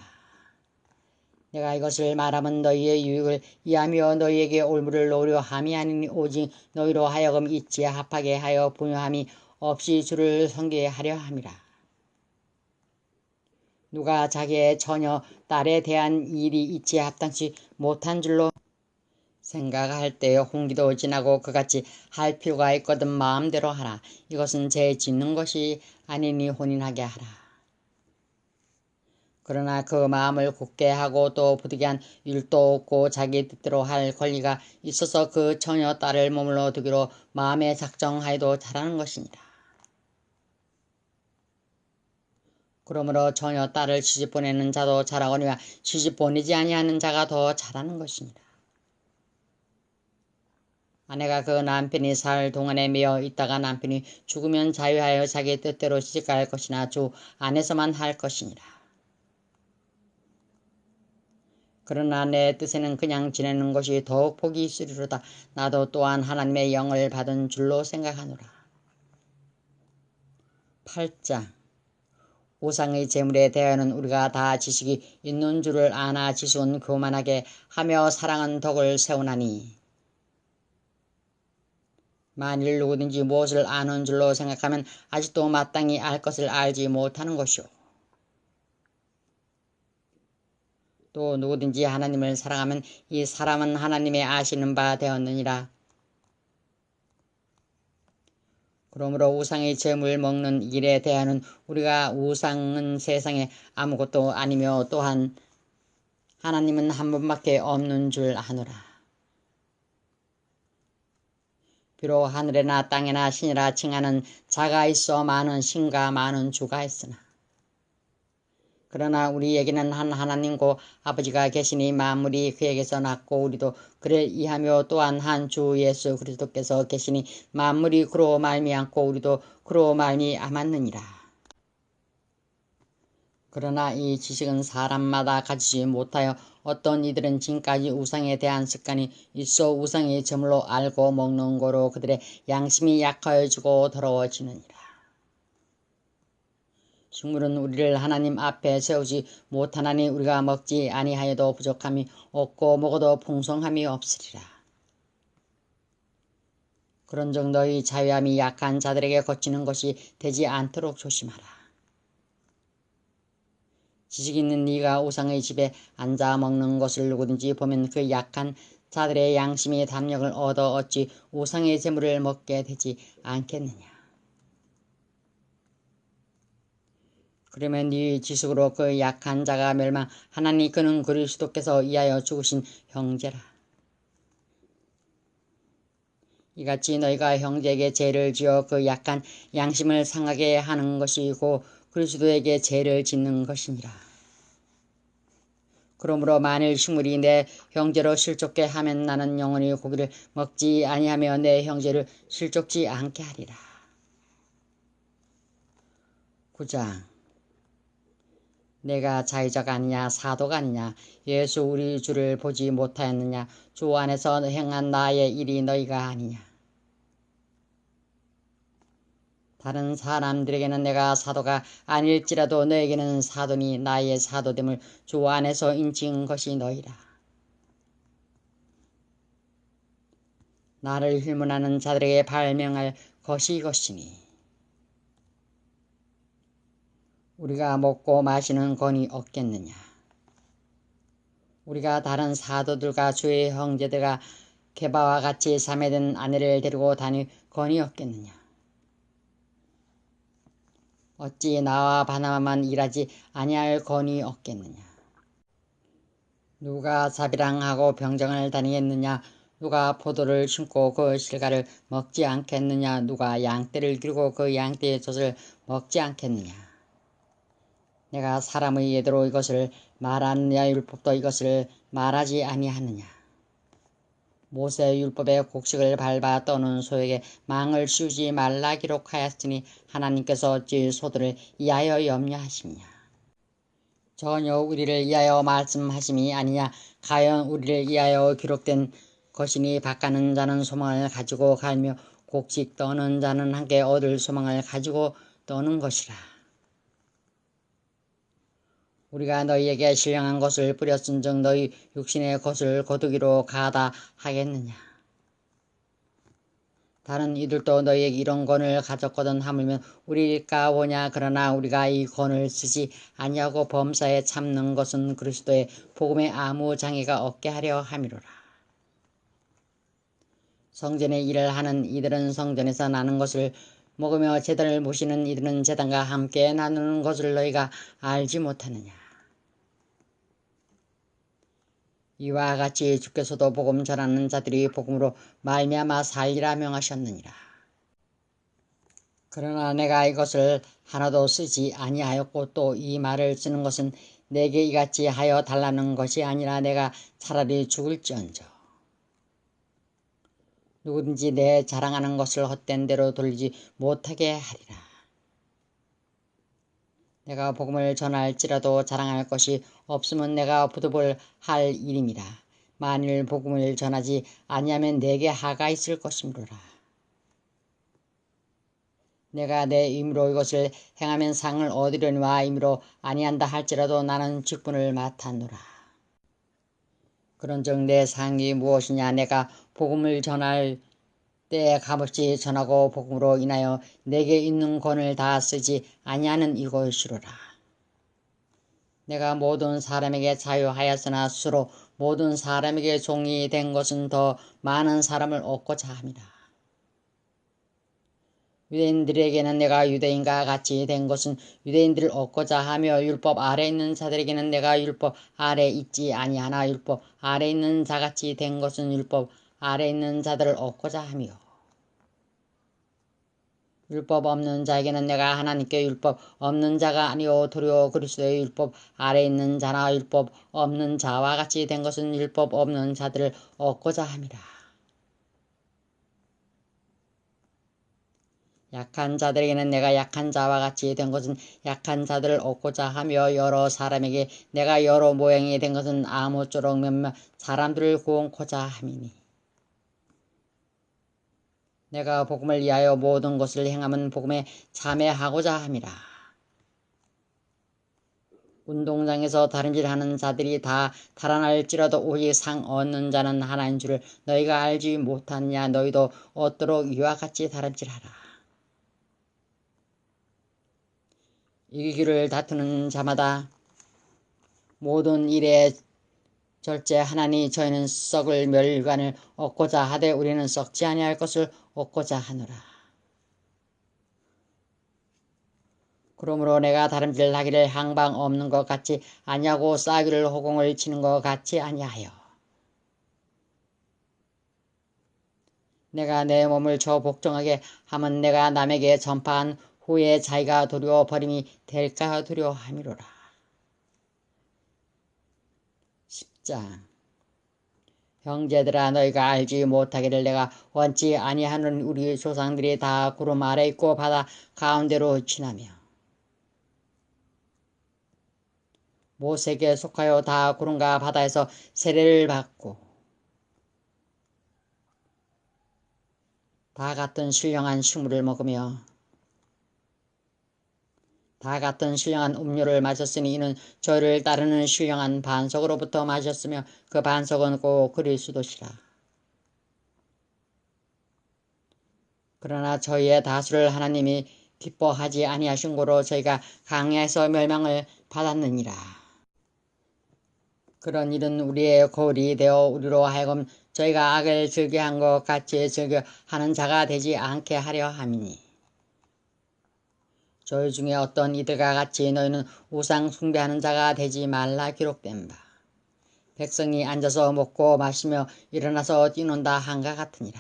내가 이것을 말하면 너희의 유익을 이하며 너희에게 올무를 노려 함이 아니니 오직 너희로 하여금 이치에 합하게 하여 부요함이 없이 주를 섬기게 하려 함이라. 누가 자기의 처녀 딸에 대한 일이 이치에 합당치 못한 줄로 생각할 때에 홍기도 지나고 그같이 할 필요가 있거든 마음대로 하라. 이것은 죄 짓는 것이 아니니 혼인하게 하라. 그러나 그 마음을 굳게 하고 또 부득이한 일도 없고 자기 뜻대로 할 권리가 있어서 그 처녀 딸을 머물러 두기로 마음에 작정하여도 잘하는 것이니라. 그러므로 처녀 딸을 시집 보내는 자도 잘하거니와 시집 보내지 아니하는 자가 더 잘하는 것이니라. 아내가 그 남편이 살 동안에 매어 있다가 남편이 죽으면 자유하여 자기 뜻대로 시집갈 것이나 주 안에서만 할 것이니라. 그러나 내 뜻에는 그냥 지내는 것이 더욱 복이 있으리로다. 나도 또한 하나님의 영을 받은 줄로 생각하노라. 8장 우상의 재물에 대하여는 우리가 다 지식이 있는 줄을 아나 지식은 교만하게 하며 사랑은 덕을 세우나니 만일 누구든지 무엇을 아는 줄로 생각하면 아직도 마땅히 알 것을 알지 못하는 것이오. 또 누구든지 하나님을 사랑하면 이 사람은 하나님의 아시는 바 되었느니라. 그러므로 우상의 재물 먹는 일에 대하여는 우리가 우상은 세상에 아무것도 아니며 또한 하나님은 한 분밖에 없는 줄 아노라. 비록 하늘에나 땅에나 신이라 칭하는 자가 있어 많은 신과 많은 주가 있으나 그러나 우리에게는 한 하나님고 아버지가 계시니 만물이 그에게서 났고 우리도 그를 이하며 또한 한 주 예수 그리스도께서 계시니 만물이 그로 말미암고 우리도 그로 말미암았느니라. 그러나 이 지식은 사람마다 가지지 못하여 어떤 이들은 지금까지 우상에 대한 습관이 있어 우상의 제물로 알고 먹는 거로 그들의 양심이 약하여지고 더러워지느니라. 식물은 우리를 하나님 앞에 세우지 못하나니 우리가 먹지 아니하여도 부족함이 없고 먹어도 풍성함이 없으리라. 그런즉 너희 자유함이 약한 자들에게 거치는 것이 되지 않도록 조심하라. 지식 있는 네가 우상의 집에 앉아 먹는 것을 누구든지 보면 그 약한 자들의 양심이 담력을 얻어 어찌 우상의 재물을 먹게 되지 않겠느냐. 그러면 네 지식으로 그 약한 자가 멸망하나니 그는 그리스도께서 이하여 죽으신 형제라. 이같이 너희가 형제에게 죄를 지어 그 약한 양심을 상하게 하는 것이고 그리스도에게 죄를 짓는 것이니라. 그러므로 만일 식물이 내 형제로 실족게 하면 나는 영원히 고기를 먹지 아니하며 내 형제를 실족지 않게 하리라. 9장. 내가 자의자가 아니냐 사도가 아니냐 예수 우리 주를 보지 못하였느냐 주 안에서 행한 나의 일이 너희가 아니냐. 다른 사람들에게는 내가 사도가 아닐지라도 너에게는 사도니 나의 사도됨을 주 안에서 인칭한 것이 너희라. 나를 힐문하는 자들에게 발명할 것이 이것이니 우리가 먹고 마시는 권이 없겠느냐. 우리가 다른 사도들과 주의 형제들과 게바와 같이 사매된 아내를 데리고 다닐 권이 없겠느냐. 어찌 나와 바나바만 일하지 아니할 권이 없겠느냐. 누가 자비랑하고 병정을 다니겠느냐. 누가 포도를 심고 그 실과를 먹지 않겠느냐. 누가 양떼를 기르고 그 양떼의 젖을 먹지 않겠느냐. 내가 사람의 예대로 이것을 말하느냐 율법도 이것을 말하지 아니하느냐. 모세 율법의 곡식을 밟아 떠는 소에게 망을 씌우지 말라 기록하였으니 하나님께서 어찌 소들을 이하여 염려하시느냐. 전혀 우리를 위하여 말씀하심이 아니냐. 가연 우리를 위하여 기록된 것이니 밭가는 자는 소망을 가지고 갈며 곡식 떠는 자는 함께 얻을 소망을 가지고 떠는 것이라. 우리가 너희에게 신령한 것을 뿌렸은즉 너희 육신의 것을 거두기로 가다 하겠느냐. 다른 이들도 너희에게 이런 권을 가졌거든 하물며 우리일까 보냐. 그러나 우리가 이 권을 쓰지 아니하고 범사에 참는 것은 그리스도의 복음에 아무 장애가 없게 하려 함이로라. 성전의 일을 하는 이들은 성전에서 나는 것을 먹으며 제단을 모시는 이들은 제단과 함께 나누는 것을 너희가 알지 못하느냐. 이와 같이 주께서도 복음 전하는 자들이 복음으로 말미암아 살리라 명하셨느니라. 그러나 내가 이것을 하나도 쓰지 아니하였고 또 이 말을 쓰는 것은 내게 이같이 하여 달라는 것이 아니라 내가 차라리 죽을지언정 누구든지 내 자랑하는 것을 헛된 대로 돌리지 못하게 하리라. 내가 복음을 전할지라도 자랑할 것이 없으면 내가 부득을 할 일임이라. 만일 복음을 전하지 아니하면 내게 하가 있을 것이므로라. 내가 내 임으로 이것을 행하면 상을 얻으려니와 임으로 아니한다 할지라도 나는 직분을 맡았노라. 그런즉 내 상이 무엇이냐. 내가 복음을 전할 때에 값없이 전하고 복음으로 인하여 내게 있는 권을 다 쓰지 아니하는 이것이로라. 내가 모든 사람에게 자유하였으나 스스로 모든 사람에게 종이 된 것은 더 많은 사람을 얻고자 함이라. 유대인들에게는 내가 유대인과 같이 된 것은 유대인들을 얻고자 하며 율법 아래 있는 자들에게는 내가 율법 아래 있지 아니하나 율법 아래 있는 자같이 된 것은 율법 아래 있는 자들을 얻고자 하며 율법 없는 자에게는 내가 하나님께 율법 없는 자가 아니오 도리어 그리스도의 율법 아래 있는 자나 율법 없는 자와 같이 된 것은 율법 없는 자들을 얻고자 함이라. 약한 자들에게는 내가 약한 자와 같이 된 것은 약한 자들을 얻고자 하며 여러 사람에게 내가 여러 모양이 된 것은 아무쪼록 몇몇 사람들을 구원코자 함이니 내가 복음을 위하여 모든 것을 행함은 복음에 참여하고자 함이라. 운동장에서 다름질하는 자들이 다 달아날지라도 오직 상 얻는 자는 하나인 줄을 너희가 알지 못하느냐. 너희도 얻도록 이와 같이 다름질하라. 이기기를 다투는 자마다 모든 일에 절제하나니 저희는 썩을 멸관을 얻고자 하되 우리는 썩지 아니할 것을 얻고자 하노라. 그러므로 내가 다름질하기를 향방 없는 것 같이 아니하고 싸기를 호공을 치는 것 같이 아니하여 내가 내 몸을 저 복종하게 하면 내가 남에게 전파한 후에 자기가 도리어 버림이 될까 두려워함이로라. 10장. 형제들아, 너희가 알지 못하기를 내가 원치 아니하는 우리 조상들이 다 구름 아래 있고 바다 가운데로 지나며 모세에게 속하여 다 구름과 바다에서 세례를 받고 다 같은 신령한 식물을 먹으며 다 같은 신령한 음료를 마셨으니 이는 저를 따르는 신령한 반석으로부터 마셨으며 그 반석은 꼭 그리스도시라. 그러나 저희의 다수를 하나님이 기뻐하지 아니하신 고로 저희가 강야에서 멸망을 받았느니라. 그런 일은 우리의 거울이 되어 우리로 하여금 저희가 악을 즐겨한 것 같이 즐겨하는 자가 되지 않게 하려 함이니, 저희 중에 어떤 이들과 같이 너희는 우상 숭배하는 자가 되지 말라 기록된 바 백성이 앉아서 먹고 마시며 일어나서 뛰논다 한과 같으니라.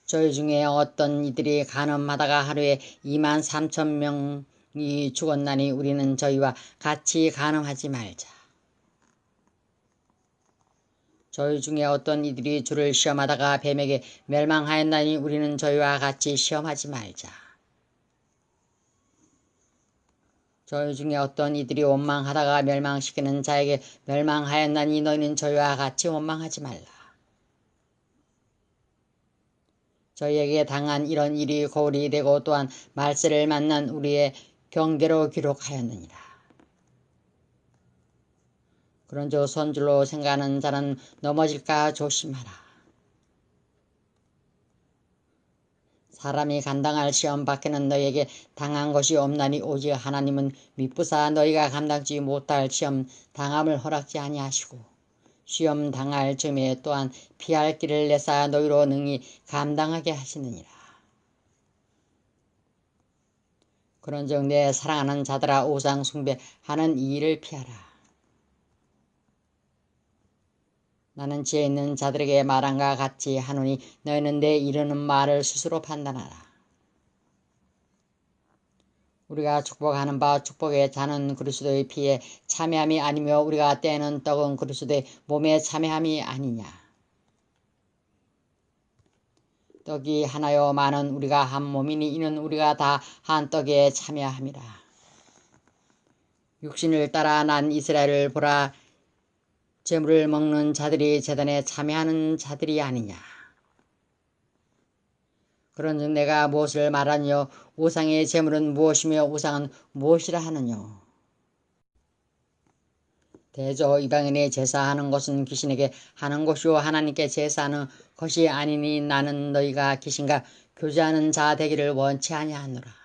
저희 중에 어떤 이들이 간음하다가 하루에 23,000명이 죽었나니 우리는 저희와 같이 간음하지 말자. 저희 중에 어떤 이들이 주를 시험하다가 뱀에게 멸망하였나니 우리는 저희와 같이 시험하지 말자. 저희 중에 어떤 이들이 원망하다가 멸망시키는 자에게 멸망하였나니 너희는 저희와 같이 원망하지 말라. 저희에게 당한 이런 일이 거울이 되고 또한 말세를 만난 우리의 경계로 기록하였느니라. 그런즉 선줄로 생각하는 자는 넘어질까 조심하라. 사람이 감당할 시험 밖에는 너희에게 당한 것이 없나니 오직 하나님은 미쁘사 너희가 감당지 못할 시험 당함을 허락지 아니하시고 시험 당할 즈음에 또한 피할 길을 내사 너희로 능히 감당하게 하시느니라. 그런즉 내 사랑하는 자들아, 우상 숭배하는 이 일을 피하라. 나는 지혜 있는 자들에게 말한과 같이 하노니 너희는 내 이르는 말을 스스로 판단하라. 우리가 축복하는 바 축복의 잔은 그리스도의 피에 참여함이 아니며 우리가 떼는 떡은 그리스도의 몸에 참여함이 아니냐. 떡이 하나요 많은 우리가 한 몸이니 이는 우리가 다 한 떡에 참여함이라. 육신을 따라 난 이스라엘을 보라. 제물을 먹는 자들이 제단에 참여하는 자들이 아니냐. 그런즉 내가 무엇을 말하느뇨? 우상의 제물은 무엇이며 우상은 무엇이라 하느뇨? 대저 이방인의 제사하는 것은 귀신에게 하는 것이요 하나님께 제사하는 것이 아니니 나는 너희가 귀신과 교제하는 자 되기를 원치 아니하노라.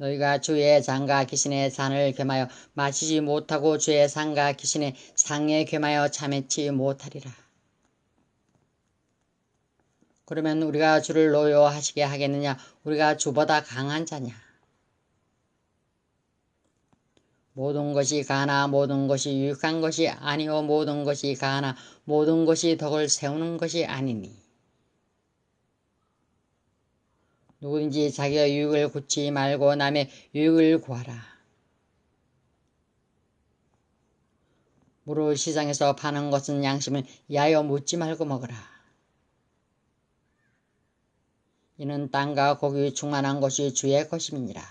너희가 주의 잔과 귀신의 잔을 겸하여 마시지 못하고 주의 상과 귀신의 상에 겸하여 참여치 못하리라. 그러면 우리가 주를 노여하시게 하겠느냐? 우리가 주보다 강한 자냐? 모든 것이 가나 모든 것이 유익한 것이 아니요 모든 것이 가나 모든 것이 덕을 세우는 것이 아니니. 누구든지 자기의 유익을 구치 말고 남의 유익을 구하라. 무릇 시장에서 파는 것은 양심을 이하여 묻지 말고 먹으라. 이는 땅과 고기 충만한 것이 주의 것임이니라.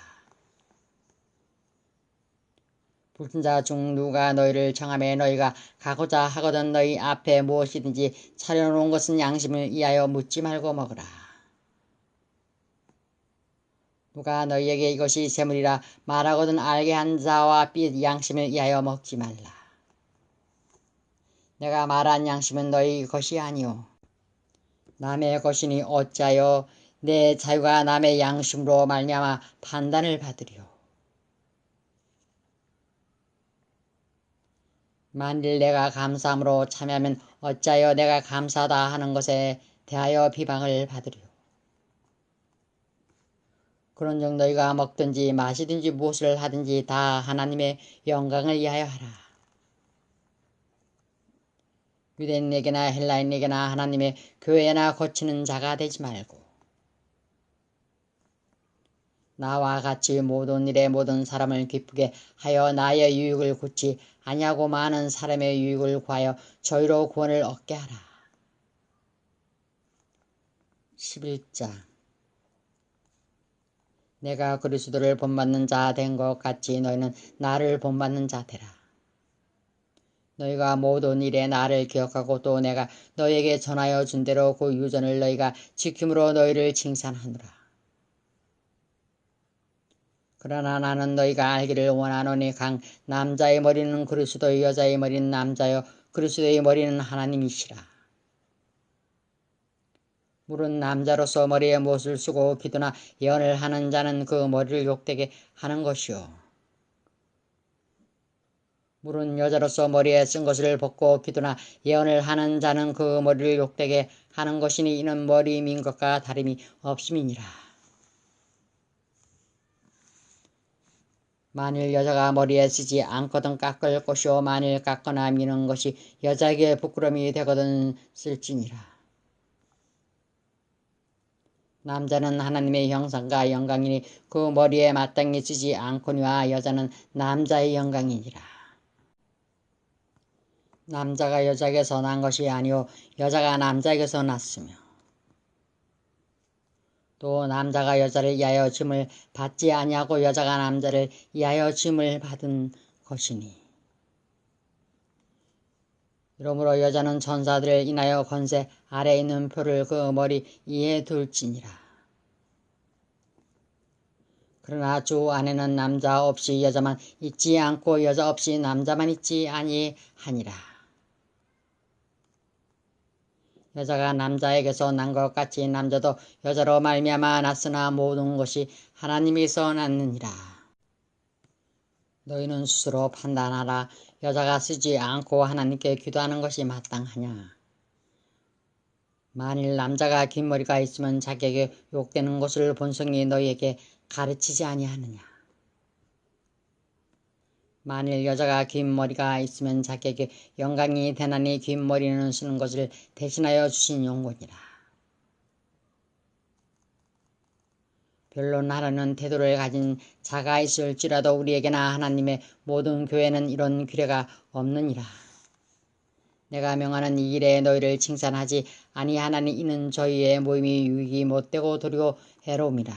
불신자 중 누가 너희를 청하매 너희가 가고자 하거든 너희 앞에 무엇이든지 차려놓은 것은 양심을 이하여 묻지 말고 먹으라. 누가 너희에게 이것이 재물이라 말하거든 알게 한 자와 삐 양심을 이하여 먹지 말라. 내가 말한 양심은 너희 것이 아니오 남의 것이니 어찌하여 내 자유가 남의 양심으로 말미암아 판단을 받으리오. 만일 내가 감사함으로 참여하면 어찌하여 내가 감사하다 하는 것에 대하여 비방을 받으리오. 그런즉 너희가 먹든지 마시든지 무엇을 하든지 다 하나님의 영광을 위하여 하라. 유대인에게나 헬라인에게나 하나님의 교회나 거치는 자가 되지 말고 나와 같이 모든 일에 모든 사람을 기쁘게 하여 나의 유익을 굳지 아니하고 많은 사람의 유익을 구하여 저희로 구원을 얻게 하라. 11장. 내가 그리스도를 본받는 자 된 것 같이 너희는 나를 본받는 자 되라. 너희가 모든 일에 나를 기억하고 또 내가 너희에게 전하여 준 대로 그 유전을 너희가 지킴으로 너희를 칭찬하노라. 그러나 나는 너희가 알기를 원하노니 강 남자의 머리는 그리스도, 여자의 머리는 남자요 그리스도의 머리는 하나님이시라. 물은 남자로서 머리에 못을 쓰고 기도나 예언을 하는 자는 그 머리를 욕되게 하는 것이요, 물은 여자로서 머리에 쓴 것을 벗고 기도나 예언을 하는 자는 그 머리를 욕되게 하는 것이니 이는 머리 민 것과 다름이 없음이니라. 만일 여자가 머리에 쓰지 않거든 깎을 것이요 만일 깎거나 미는 것이 여자에게 부끄러움이 되거든 쓸지니라. 남자는 하나님의 형상과 영광이니 그 머리에 마땅히 쓰지 않거니와 여자는 남자의 영광이니라. 남자가 여자에게서 난 것이 아니요 여자가 남자에게서 났으며 또 남자가 여자를 위하여 짐을 받지 아니하고 여자가 남자를 위하여 짐을 받은 것이니, 이러므로 여자는 천사들을 인하여 권세 아래 있는 표를 그 머리 위에 둘지니라. 그러나 주 안에는 남자 없이 여자만 있지 않고 여자 없이 남자만 있지 아니하니라. 여자가 남자에게서 난 것 같이 남자도 여자로 말미암아 났으나 모든 것이 하나님에서 났느니라. 너희는 스스로 판단하라. 여자가 쓰지 않고 하나님께 기도하는 것이 마땅하냐. 만일 남자가 긴 머리가 있으면 자기에게 욕되는 것을 본성이 너희에게 가르치지 아니하느냐. 만일 여자가 긴 머리가 있으면 자기에게 영광이 되나니 긴 머리는 쓰는 것을 대신하여 주신 용곤이라. 변론하려는 태도를 가진 자가 있을지라도 우리에게나 하나님의 모든 교회는 이런 규례가 없느니라. 내가 명하는 이 일에 너희를 칭찬하지 아니하나니 이는 저희의 모임이 유익이 못되고 도리어 해로움이라.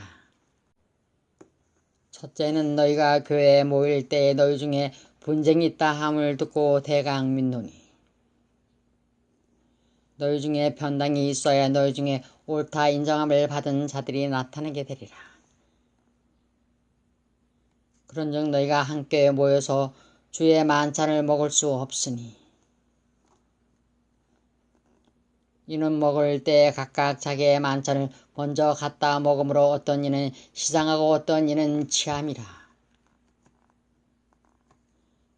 첫째는 너희가 교회에 모일 때에 너희 중에 분쟁이 있다 함을 듣고 대강 묻노니, 너희 중에 편당이 있어야 너희 중에 옳다 인정함을 받은 자들이 나타나게 되리라. 그런즉 너희가 함께 모여서 주의 만찬을 먹을 수 없으니, 이는 먹을 때 각각 자기의 만찬을 먼저 갖다 먹으므로 어떤 이는 시장하고 어떤 이는 취함이라.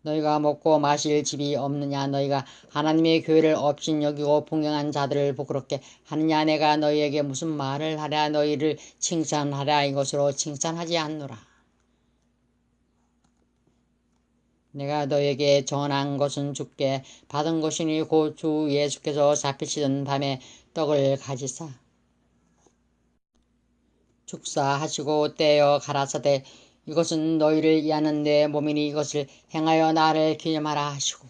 너희가 먹고 마실 집이 없느냐. 너희가 하나님의 교회를 업신여기고 풍경한 자들을 부끄럽게 하느냐. 내가 너희에게 무슨 말을 하랴. 너희를 칭찬하랴. 이것으로 칭찬하지 않노라. 내가 너희에게 전한 것은 주께 받은 것이니 곧 주 예수께서 잡히시던 밤에 떡을 가지사 축사하시고 떼어 가라사대 이것은 너희를 위하는 내 몸이니 이것을 행하여 나를 기념하라 하시고,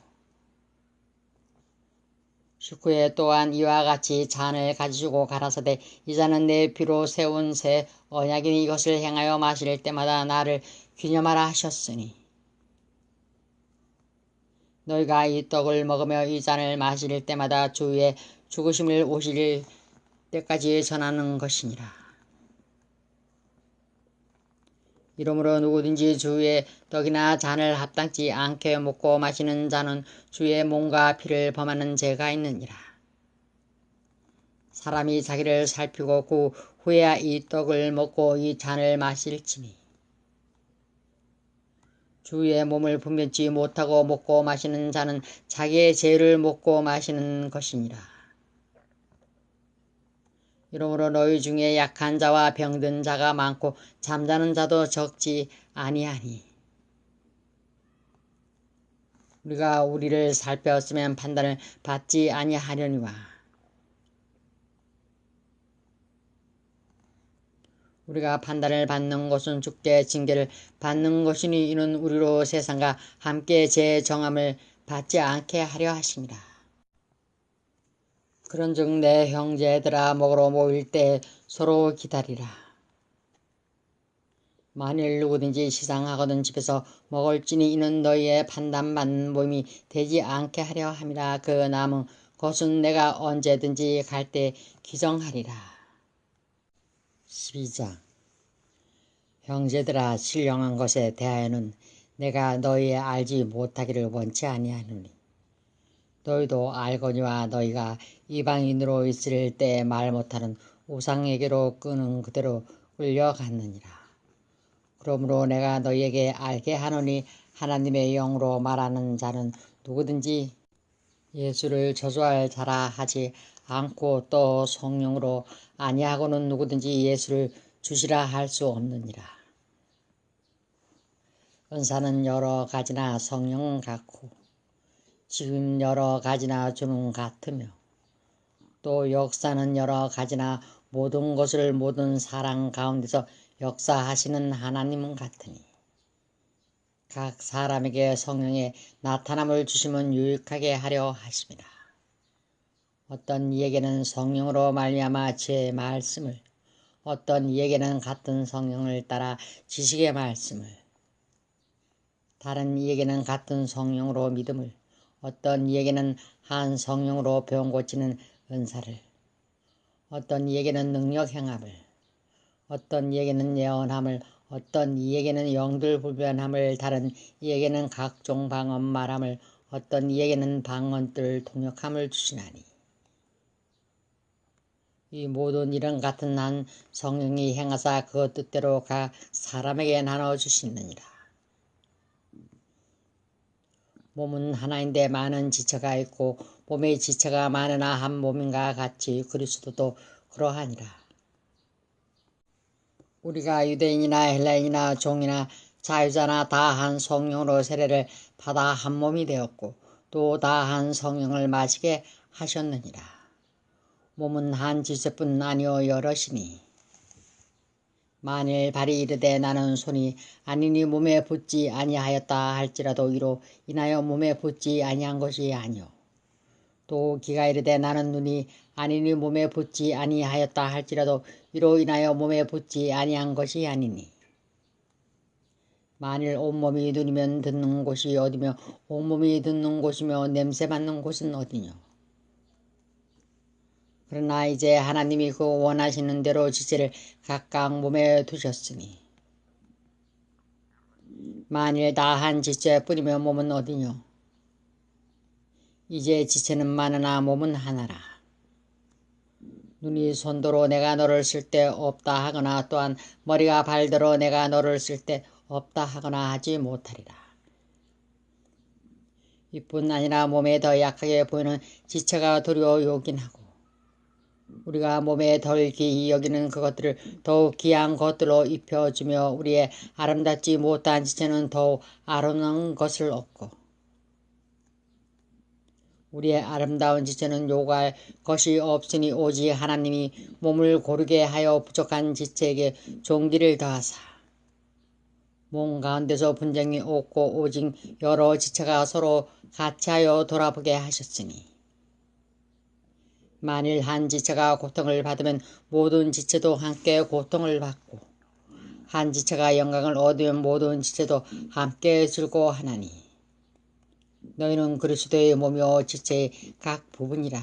식후에 또한 이와 같이 잔을 가지시고 가라사대 이 잔은 내 피로 세운 새 언약이니 이것을 행하여 마실 때마다 나를 기념하라 하셨으니, 너희가 이 떡을 먹으며 이 잔을 마실 때마다 주의 죽으심을 오실 때까지 전하는 것이니라. 이러므로 누구든지 주의 떡이나 잔을 합당치 않게 먹고 마시는 자는 주의 몸과 피를 범하는 죄가 있느니라. 사람이 자기를 살피고 그 후에야 이 떡을 먹고 이 잔을 마실지니, 주의 몸을 분별치 못하고 먹고 마시는 자는 자기의 죄를 먹고 마시는 것이니라. 이러므로 너희 중에 약한 자와 병든 자가 많고 잠자는 자도 적지 아니하니, 우리가 우리를 살폈으면 판단을 받지 아니하려니와 우리가 판단을 받는 것은 주께 징계를 받는 것이니 이는 우리로 세상과 함께 제 정함을 받지 않게 하려 하심이라. 그런즉 내 형제들아 먹으러 모일 때 서로 기다리라. 만일 누구든지 시상하거든 집에서 먹을지니 이는 너희의 판단받는 모임이 되지 않게 하려 함이라. 그 남은 것은 내가 언제든지 갈 때 기정하리라. 12장. 형제들아 신령한 것에 대하여는 내가 너희 알지 못하기를 원치 아니하노니 너희도 알거니와 너희가 이방인으로 있을 때 말 못하는 우상에게로 끄는 그대로 끌려갔느니라. 그러므로 내가 너희에게 알게 하노니 하나님의 영으로 말하는 자는 누구든지 예수를 저주할 자라 하지 않고 또 성령으로 아니하고는 누구든지 예수를 주시라 할 수 없느니라. 은사는 여러 가지나 성령은 같고 지금 여러 가지나 주는 같으며 또 역사는 여러 가지나 모든 것을 모든 사람 가운데서 역사하시는 하나님은 같으니 각 사람에게 성령의 나타남을 주시면 유익하게 하려 하심이라. 어떤 이에게는 성령으로 말미암아 제 말씀을, 어떤 이에게는 같은 성령을 따라 지식의 말씀을, 다른 이에게는 같은 성령으로 믿음을, 어떤 이에게는 한 성령으로 병 고치는 은사를, 어떤 이에게는 능력 행함을, 어떤 이에게는 예언함을, 어떤 이에게는 영들 불변함을, 다른 이에게는 각종 방언 말함을, 어떤 이에게는 방언들 통역함을 주시나니 이 모든 일은 같은 한 성령이 행하사 그 뜻대로 각 사람에게 나눠주시느니라. 몸은 하나인데 많은 지체가 있고 몸의 지체가 많으나 한 몸인가 같이 그리스도도 그러하니라. 우리가 유대인이나 헬라인이나 종이나 자유자나 다 한 성령으로 세례를 받아 한 몸이 되었고 또 다 한 성령을 마시게 하셨느니라. 몸은 한 지체뿐 아니요 여럿이니 만일 발이 이르되 나는 손이 아니니 몸에 붙지 아니하였다 할지라도 이로 인하여 몸에 붙지 아니한 것이 아니요 또 귀가 이르되 나는 눈이 아니니 몸에 붙지 아니하였다 할지라도 이로 인하여 몸에 붙지 아니한 것이 아니니 만일 온몸이 눈이면 듣는 곳이 어디며 온몸이 듣는 곳이며 냄새 맡는 곳은 어디뇨. 그러나 이제 하나님이 그 원하시는 대로 지체를 각각 몸에 두셨으니 만일 다 한 지체뿐이면 몸은 어디뇨. 이제 지체는 많으나 몸은 하나라. 눈이 손도로 내가 너를 쓸 때 없다 하거나 또한 머리가 발대로 내가 너를 쓸 때 없다 하거나 하지 못하리라. 이뿐 아니라 몸에 더 약하게 보이는 지체가 도리어 요긴 하고 우리가 몸에 덜 귀히 여기는 그것들을 더욱 귀한 것들로 입혀주며 우리의 아름답지 못한 지체는 더욱 아름다운 것을 얻고 우리의 아름다운 지체는 요구할 것이 없으니 오직 하나님이 몸을 고르게 하여 부족한 지체에게 종기를 더하사 몸 가운데서 분쟁이 없고 오직 여러 지체가 서로 같이하여 돌아보게 하셨으니 만일 한 지체가 고통을 받으면 모든 지체도 함께 고통을 받고 한 지체가 영광을 얻으면 모든 지체도 함께 즐거워하나니 너희는 그리스도의 몸이요 지체의 각 부분이라.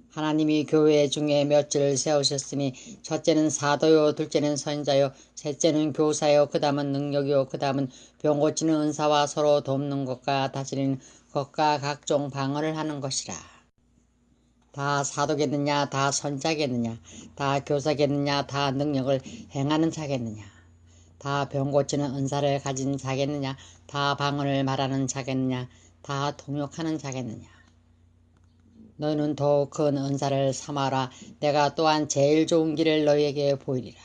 하나님이 교회 중에 몇째를 세우셨으니 첫째는 사도요 둘째는 선지자요 셋째는 교사요 그 다음은 능력이요 그 다음은 병 고치는 은사와 서로 돕는 것과 다스리는 것과 각종 방언을 하는 것이라. 다 사도겠느냐 다 선지자겠느냐 다 교사겠느냐 다 능력을 행하는 자겠느냐 다 병 고치는 은사를 가진 자겠느냐 다 방언을 말하는 자겠느냐 다 통역하는 자겠느냐. 너희는 더욱 큰 은사를 삼아라. 내가 또한 제일 좋은 길을 너희에게 보이리라.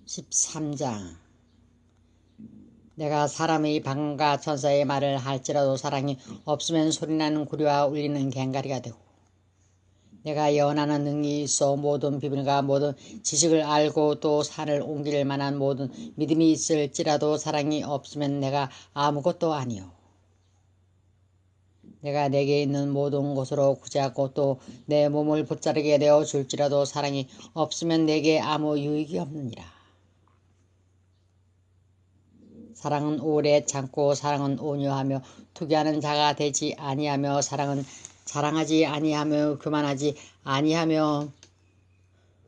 13장. 내가 사람의 방언과 천사의 말을 할지라도 사랑이 없으면 소리나는 구리와 울리는 꽹과리가 되고 내가 예언하는 능력이 있어 모든 비밀과 모든 지식을 알고 또 산을 옮길 만한 모든 믿음이 있을지라도 사랑이 없으면 내가 아무것도 아니요. 내가 내게 있는 모든 것으로 구제하고 또 내 몸을 붙자르게 내어 줄지라도 사랑이 없으면 내게 아무 유익이 없느니라. 사랑은 오래 참고 사랑은 온유하며 투기하는 자가 되지 아니하며 사랑은 자랑하지 아니하며 교만하지 아니하며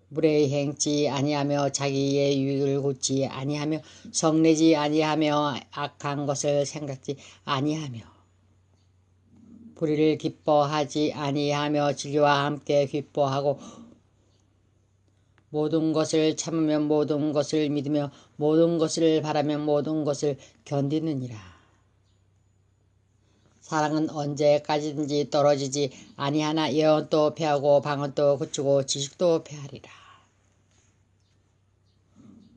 무례히 행치 아니하며 자기의 유익을 굳지 아니하며 성내지 아니하며 악한 것을 생각지 아니하며 불의를 기뻐하지 아니하며 진리와 함께 기뻐하고 모든 것을 참으며 모든 것을 믿으며 모든 것을 바라며 모든 것을 견디느니라. 사랑은 언제까지든지 떨어지지 아니하나 예언도 패하고 방언도 그치고 지식도 패하리라.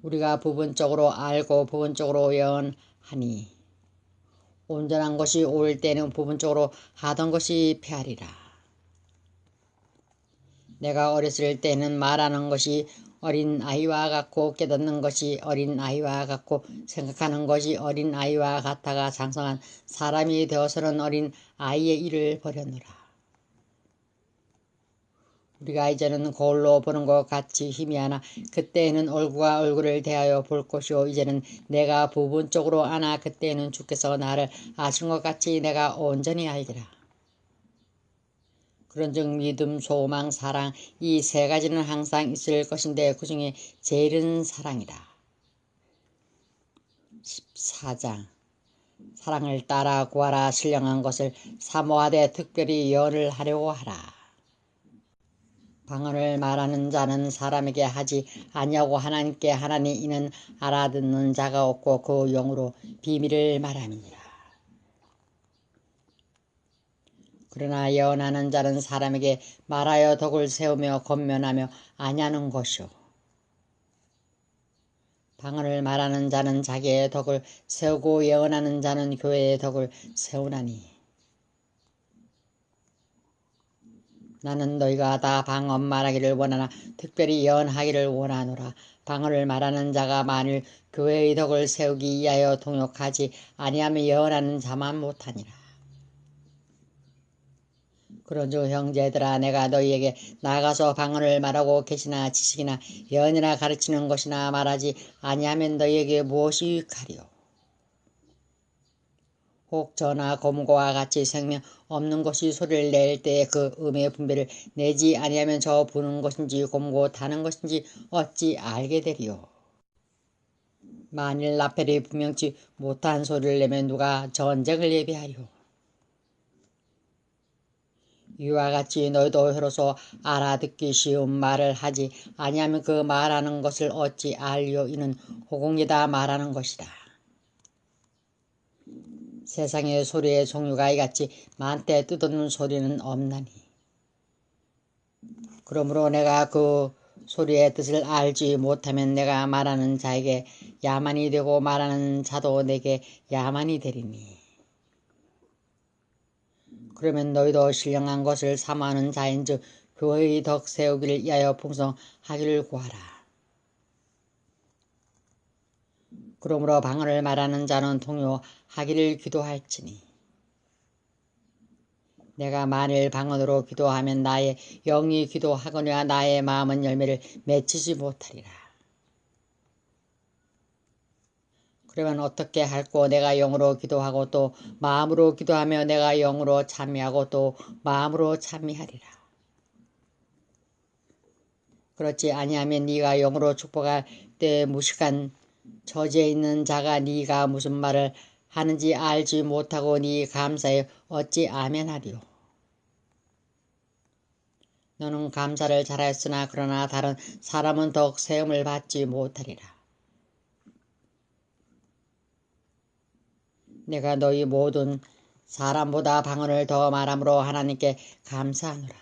우리가 부분적으로 알고 부분적으로 예언하니 온전한 것이 올 때는 부분적으로 하던 것이 패하리라. 내가 어렸을 때는 말하는 것이 어린 아이와 같고 깨닫는 것이 어린 아이와 같고 생각하는 것이 어린 아이와 같다가 장성한 사람이 되어서는 어린 아이의 일을 버렸노라. 우리가 이제는 거울로 보는 것 같이 희미하나 그때에는 얼굴과 얼굴을 대하여 볼 것이요 이제는 내가 부분적으로 아나 그때에는 주께서 나를 아신 것 같이 내가 온전히 알리라. 그런즉 믿음, 소망, 사랑 이 세 가지는 항상 있을 것인데 그 중에 제일은 사랑이라. 14장 사랑을 따라 구하라. 신령한 것을 사모하되 특별히 예언을 하려고 하라. 방언을 말하는 자는 사람에게 하지 아니하고 하나님께 하나니 이는 알아듣는 자가 없고 그 영으로 비밀을 말함이니라. 그러나 예언하는 자는 사람에게 말하여 덕을 세우며 권면하며 아냐는 것이요. 방언을 말하는 자는 자기의 덕을 세우고 예언하는 자는 교회의 덕을 세우나니 나는 너희가 다 방언 말하기를 원하나 특별히 예언하기를 원하노라. 방언을 말하는 자가 만일 교회의 덕을 세우기 위하여 동역하지 아니하며 예언하는 자만 못하니라. 그런즉 형제들아 내가 너희에게 나가서 방언을 말하고 계시나 지식이나 예언이나 가르치는 것이나 말하지 아니하면 너희에게 무엇이 유익하리요. 혹 저나 검과 같이 생명 없는 것이 소리를 낼 때에 그 음의 분별을 내지 아니하면 저 부는 것인지 검고 타는 것인지 어찌 알게 되리요. 만일 나팔이 분명치 못한 소리를 내면 누가 전쟁을 예비하리요. 이와 같이 너희도 혀로서 알아듣기 쉬운 말을 하지 아니하면 그 말하는 것을 어찌 알리요. 이는 호공에다 말하는 것이라. 세상의 소리의 종류가 이같이 많되 뜻없는 소리는 없나니 그러므로 내가 그 소리의 뜻을 알지 못하면 내가 말하는 자에게 야만이 되고 말하는 자도 내게 야만이 되리니 그러면 너희도 신령한 것을 사모하는 자인즉 교회의 덕 세우기를 위하여 풍성하기를 구하라. 그러므로 방언을 말하는 자는 통요하기를 기도할지니 내가 만일 방언으로 기도하면 나의 영이 기도하거니와 나의 마음은 열매를 맺히지 못하리라. 그러면 어떻게 할꼬. 내가 영으로 기도하고 또 마음으로 기도하며 내가 영으로 찬미하고 또 마음으로 찬미하리라. 그렇지 아니하면 네가 영으로 축복할 때 무식한 처지에 있는 자가 네가 무슨 말을 하는지 알지 못하고 네 감사에 어찌 아멘하리요. 너는 감사를 잘하였으나 그러나 다른 사람은 더욱 세움을 받지 못하리라. 내가 너희 모든 사람보다 방언을 더 말함으로 하나님께 감사하노라.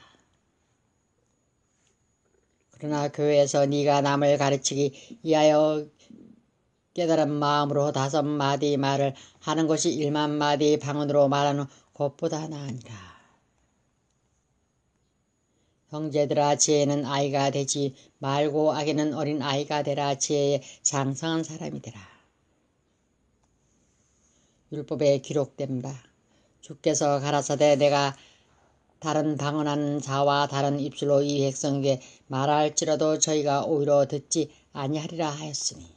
그러나 교회에서 네가 남을 가르치기 위하여 깨달은 마음으로 5마디 말을 하는 것이 1만마디 방언으로 말하는 것보다 나으니라. 형제들아 지혜는 아이가 되지 말고 악에는 어린 아이가 되라. 지혜에 장성한 사람이 되라. 율법에 기록된 바 주께서 가라사대 내가 다른 방언하는 자와 다른 입술로 이 백성에게 말할지라도 저희가 오히려 듣지 아니하리라 하였으니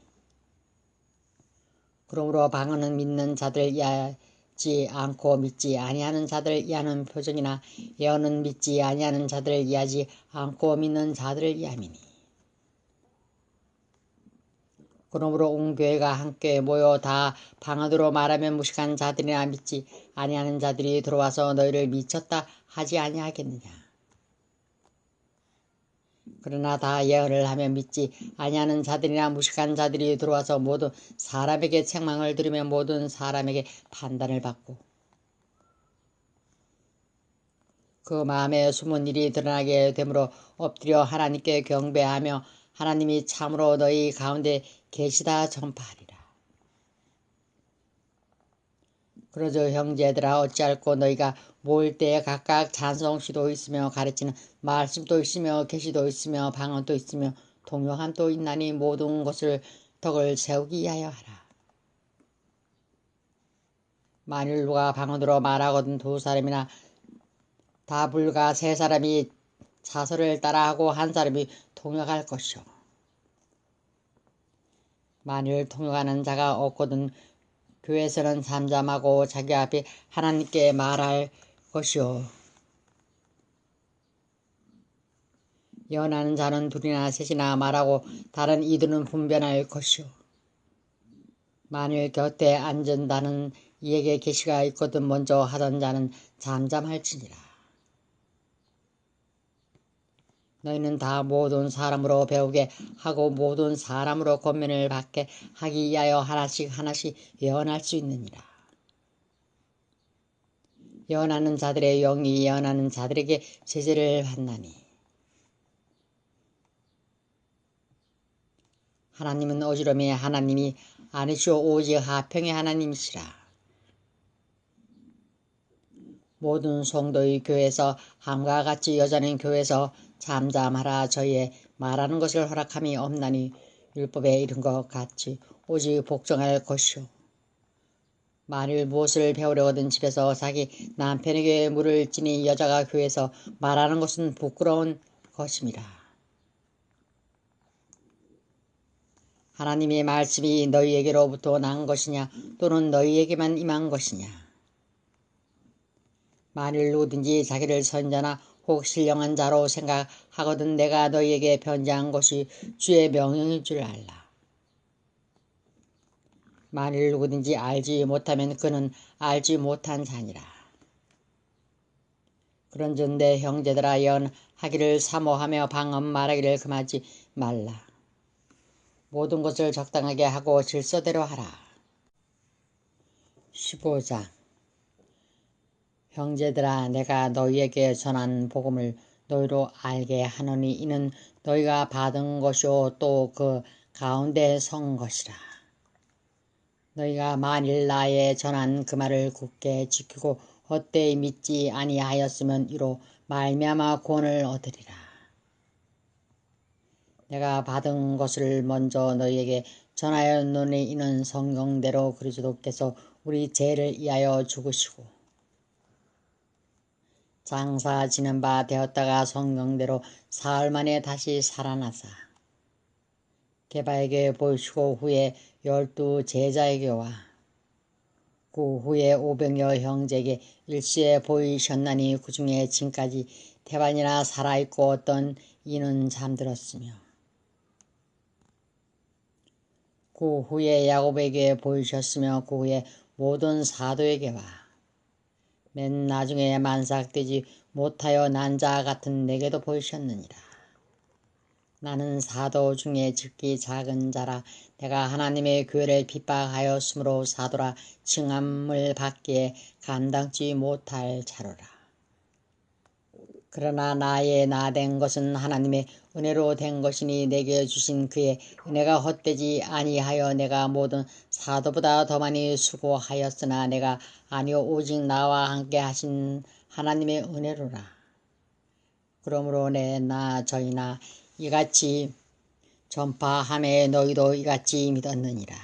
그러므로 방언은 믿는 자들 이해하지 않고 믿지 아니하는 자들 이해하는 표정이나 예언은 믿지 아니하는 자들 이해하지 않고 믿는 자들을 이해함이니 그러므로 온 교회가 함께 모여 다 방언으로 말하면 무식한 자들이나 믿지 아니하는 자들이 들어와서 너희를 미쳤다 하지 아니하겠느냐. 그러나 다 예언을 하면 믿지 아니하는 자들이나 무식한 자들이 들어와서 모든 사람에게 책망을 들으며 모든 사람에게 판단을 받고 그 마음에 숨은 일이 드러나게 되므로 엎드려 하나님께 경배하며 하나님이 참으로 너희 가운데 계시다 전파하리라. 그러저 형제들아 어찌할꼬 너희가 모일 때에 각각 찬송시도 있으며 가르치는 말씀도 있으며 계시도 있으며 방언도 있으며 동요함도 있나니 모든 것을 덕을 세우기 위하여 하라. 만일 누가 방언으로 말하거든 두 사람이나 다 불과 세 사람이 자서를 따라하고 한 사람이 통역할 것이요. 만일 통역하는 자가 없거든 교회에서는 잠잠하고 자기 앞에 하나님께 말할 것이요. 예언하는 자는 둘이나 셋이나 말하고 다른 이들은 분변할 것이요. 만일 곁에 앉은다는 이에게 계시가 있거든 먼저 하던 자는 잠잠할지니라. 너희는 다 모든 사람으로 배우게 하고 모든 사람으로 권면을 받게 하기 위하여 하나씩 예언할 수 있느니라. 예언하는 자들의 영이 예언하는 자들에게 제재를 받나니 하나님은 어지럼이 하나님이 아니시오 오직 화평의 하나님이시라. 모든 성도의 교회에서 함과 같이 여자는 교회에서 잠잠하라. 저희의 말하는 것을 허락함이 없나니 율법에 이른 것 같이 오직 복종할 것이요. 만일 무엇을 배우려거든 집에서 자기 남편에게 물을 지니 여자가 교회에서 말하는 것은 부끄러운 것임이라. 하나님의 말씀이 너희에게로부터 난 것이냐 또는 너희에게만 임한 것이냐. 만일 누구든지 자기를 선자나 혹 신령한 자로 생각하거든 내가 너희에게 편지한 것이 주의 명령인 줄 알라. 만일 누구든지 알지 못하면 그는 알지 못한 자니라. 그런즉 내 형제들아 예언하기를 사모하며 방언 말하기를 금하지 말라. 모든 것을 적당하게 하고 질서대로 하라. 15장 형제들아 내가 너희에게 전한 복음을 너희로 알게 하노니 이는 너희가 받은 것이요 또 그 가운데 선 것이라. 너희가 만일 나의 전한 그 말을 굳게 지키고 헛되이 믿지 아니하였으면 이로 말미암아 구원을 얻으리라. 내가 받은 것을 먼저 너희에게 전하였노니 이는 성경대로 그리스도께서 우리 죄를 위하여 죽으시고 장사 지는 바 되었다가 성경대로 사흘 만에 다시 살아나사 게바에게 보이시고 후에 12 제자에게와 그 후에 500여 형제에게 일시에 보이셨나니 그 중에 지금까지 태반이나 살아있고 어떤 이는 잠들었으며 그 후에 야곱에게 보이셨으며 그 후에 모든 사도에게와 맨 나중에 만삭되지 못하여 난 자 같은 내게도 보이셨느니라. 나는 사도 중에 즉기 작은 자라 내가 하나님의 교회를 핍박하였으므로 사도라 칭함을 받기에 감당치 못할 자로라. 그러나 나의 나된 것은 하나님의 은혜로 된 것이니 내게 주신 그의 은혜가 헛되지 아니하여 내가 모든 사도보다 더 많이 수고하였으나 내가 아니요 오직 나와 함께 하신 하나님의 은혜로라. 그러므로 나 저희나 이같이 전파함에 너희도 이같이 믿었느니라.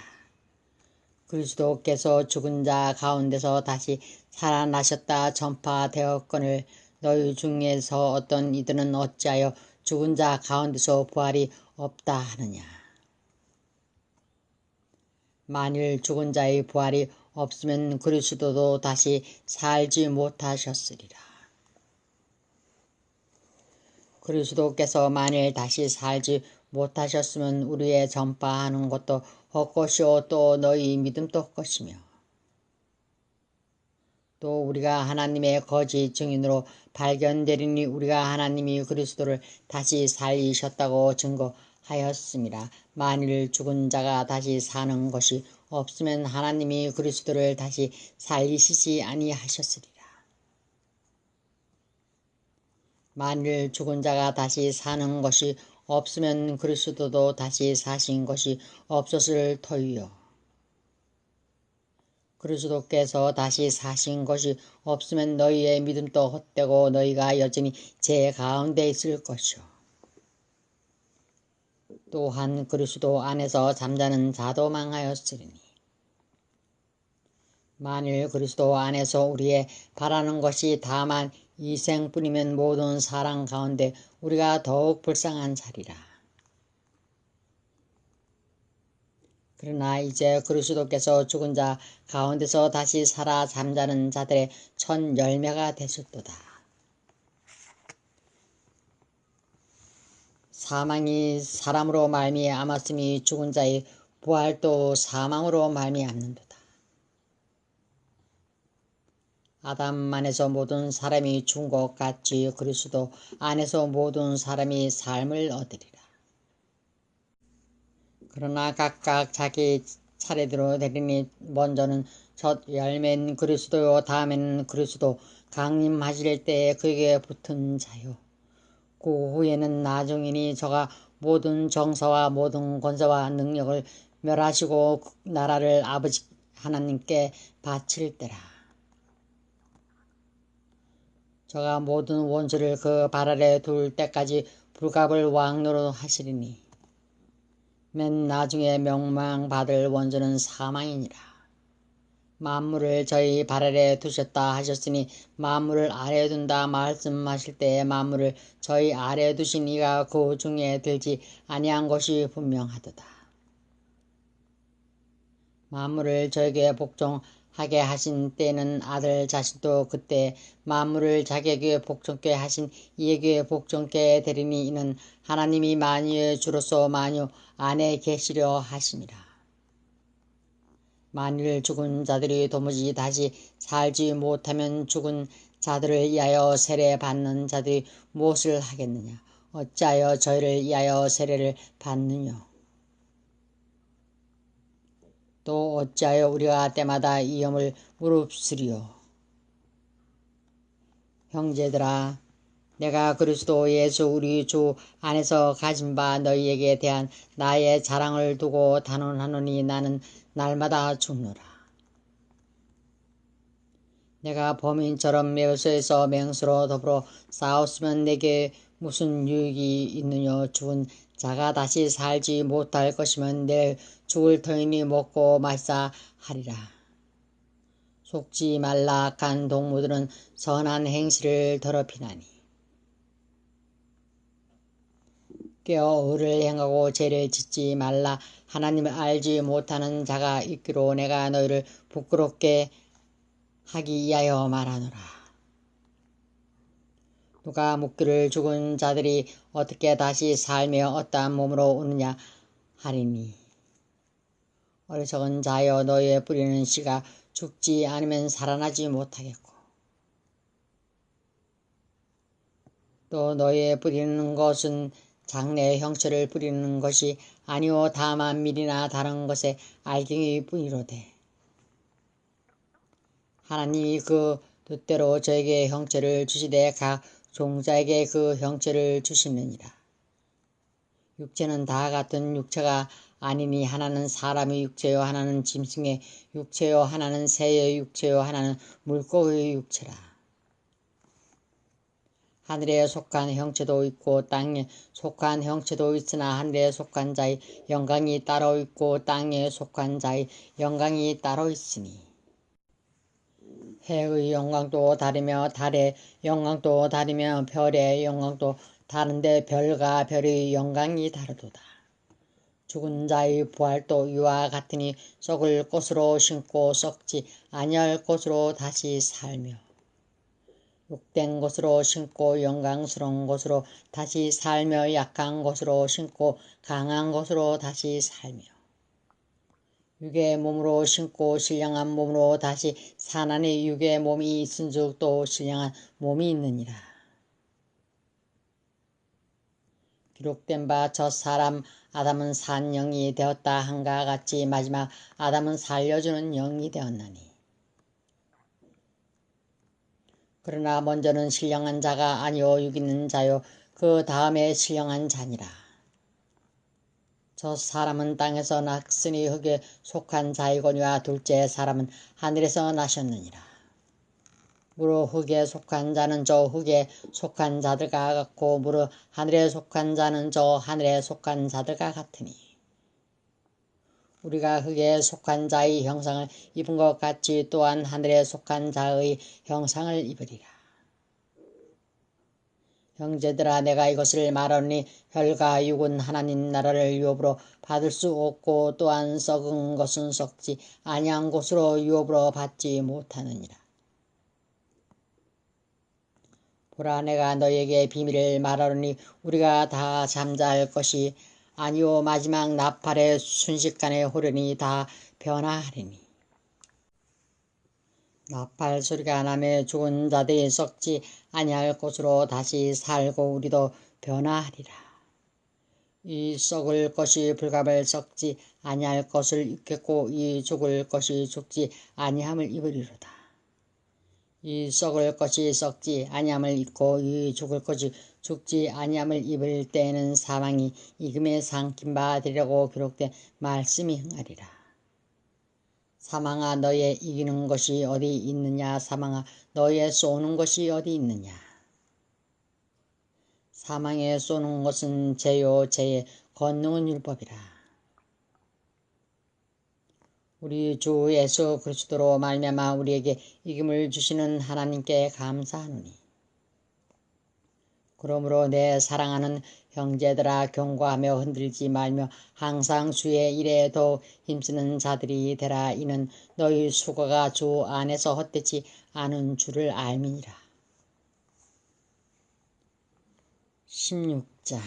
그리스도께서 죽은 자 가운데서 다시 살아나셨다 전파되었거늘 너희 중에서 어떤 이들은 어찌하여 죽은 자 가운데서 부활이 없다 하느냐. 만일 죽은 자의 부활이 없으면 그리스도도 다시 살지 못하셨으리라. 그리스도께서 만일 다시 살지 못하셨으면 우리의 전파하는 것도 헛것이요 또 너희 믿음도 헛것이며 또 우리가 하나님의 거짓 증인으로 발견되리니 우리가 하나님이 그리스도를 다시 살리셨다고 증거하였습니다. 만일 죽은 자가 다시 사는 것이 없으면 하나님이 그리스도를 다시 살리시지 아니하셨으리라. 만일 죽은 자가 다시 사는 것이 없으면 그리스도도 다시 사신 것이 없었을 터이요. 그리스도께서 다시 사신 것이 없으면 너희의 믿음도 헛되고 너희가 여전히 죄 가운데 있을 것이요. 또한 그리스도 안에서 잠자는 자도 망하였으리니 만일 그리스도 안에서 우리의 바라는 것이 다만 이생뿐이면 모든 사랑 가운데 우리가 더욱 불쌍한 자리라. 그러나 이제 그리스도께서 죽은 자 가운데서 다시 살아 잠자는 자들의 첫 열매가 되셨도다. 사망이 사람으로 말미암았으니 죽은 자의 부활도 사망으로 말미암는도다. 아담 안에서 모든 사람이 죽은 것 같이 그리스도 안에서 모든 사람이 삶을 얻으리라. 그러나 각각 자기 차례대로 되리니 먼저는 첫 열매는 그리스도요 다음에는 그리스도 강림하실 때에 그에게 붙은 자요 그 후에는 나중이니 저가 모든 정사와 모든 권세와 능력을 멸하시고 나라를 아버지 하나님께 바칠 때라. 저가 모든 원수를 그 발 아래 둘 때까지 불갑을 왕노로 하시리니 맨 나중에 명망받을 원수는 사망이니라. 만물을 저희 발 아래 두셨다 하셨으니 만물을 아래에 둔다 말씀하실 때에 만물을 저희 아래에 두신 이가 그 중에 들지 아니한 것이 분명하도다. 만물을 저에게 복종하게 하신 때는 아들 자신도 그때 만물을 자기에게 복종케 하신 이에게 복종케 되리니 이는 하나님이 만유의 주로서 만유 안에 계시려 하심이라. 만일 죽은 자들이 도무지 다시 살지 못하면 죽은 자들을 위하여 세례받는 자들이 무엇을 하겠느냐? 어찌하여 저희를 위하여 세례를 받느냐? 또 어찌하여 우리가 때마다 이 염을 무릅쓰리요? 형제들아, 내가 그리스도 예수 우리 주 안에서 가진 바 너희에게 대한 나의 자랑을 두고 단언하노니 나는 날마다 죽노라. 내가 범인처럼 에베소에서 맹수로 더불어 싸웠으면 내게 무슨 유익이 있느냐? 죽은 자가 다시 살지 못할 것이면 내일 죽을 터이니 먹고 마시자 하리라. 속지 말라. 악한 동무들은 선한 행실을 더럽히나니 깨어 의를 행하고 죄를 짓지 말라. 하나님을 알지 못하는 자가 있기로 내가 너희를 부끄럽게 하기 위하여 말하노라. 누가 묻기를 죽은 자들이 어떻게 다시 살며 어떠한 몸으로 오느냐 하리니 어리석은 자여 너희의 뿌리는 씨가 죽지 않으면 살아나지 못하겠고 또 너희의 뿌리는 것은 장래의 형체를 뿌리는 것이 아니오 다만 밀이나 다른 것의 알갱이 뿐이로되 하나님이 그 뜻대로 저에게 형체를 주시되 각 종자에게 그 형체를 주시느니라. 육체는 다 같은 육체가 아니니 하나는 사람의 육체요 하나는 짐승의 육체요 하나는 새의 육체요 하나는 물고기의 육체라. 하늘에 속한 형체도 있고 땅에 속한 형체도 있으나 하늘에 속한 자의 영광이 따로 있고 땅에 속한 자의 영광이 따로 있으니 해의 영광도 다르며 달의 영광도 다르며 별의 영광도 다른데 별과 별의 영광이 다르도다. 죽은 자의 부활도 이와 같으니 썩을 것으로 심고 썩지 아니할 것으로 다시 살며 욕된 것으로 심고 영광스러운 것으로 다시 살며 약한 것으로 심고 강한 것으로 다시 살며 육의 몸으로 심고 신령한 몸으로 다시 사나니 육의 몸이 있은즉 또 신령한 몸이 있느니라. 기록된 바 첫 사람 아담은 산 영이 되었다 한가 같이 마지막 아담은 살려주는 영이 되었나니 그러나 먼저는 신령한 자가 아니요 육 있는 자요 그 다음에 신령한 자니라. 첫 사람은 땅에서 났으니 흙에 속한 자이거니와 둘째 사람은 하늘에서 나셨느니라. 무릇 흙에 속한 자는 저 흙에 속한 자들과 같고 무릇 하늘에 속한 자는 저 하늘에 속한 자들과 같으니 우리가 흙에 속한 자의 형상을 입은 것 같이 또한 하늘에 속한 자의 형상을 입으리라. 형제들아 내가 이것을 말하노니 혈과 육은 하나님 나라를 유업으로 받을 수 없고 또한 썩은 것은 썩지 아니한 것으로 유업으로 받지 못하느니라. 보라 내가 너희에게 비밀을 말하노니 우리가 다 잠잘 것이 아니요 마지막 나팔의 순식간에 호련히 다 변화하리니 나팔 소리가 나며 죽은 자들이 썩지 아니할 것으로 다시 살고 우리도 변화하리라. 이 썩을 것이 불갑을 썩지 아니할 것을 입겠고 이 죽을 것이 죽지 아니함을 입으리로다. 이 썩을 것이 썩지 아니함을 입고 이 죽을 것이 죽지 아니함을 입을 때에는 사망이 이금에 삼킨 바 되리라고 기록된 말씀이 흥하리라. 사망아 너의 이기는 것이 어디 있느냐 사망아 너의 쏘는 것이 어디 있느냐. 사망에 쏘는 것은 죄요 죄의 권능은 율법이라. 우리 주 예수 그리스도로 말미암아 우리에게 이김을 주시는 하나님께 감사하노니 그러므로 내 사랑하는 형제들아 경고하며 흔들지 말며 항상 주의 일에 더 힘쓰는 자들이 되라. 이는 너희 수고가 주 안에서 헛되지 않은 줄을 알미니라. 16장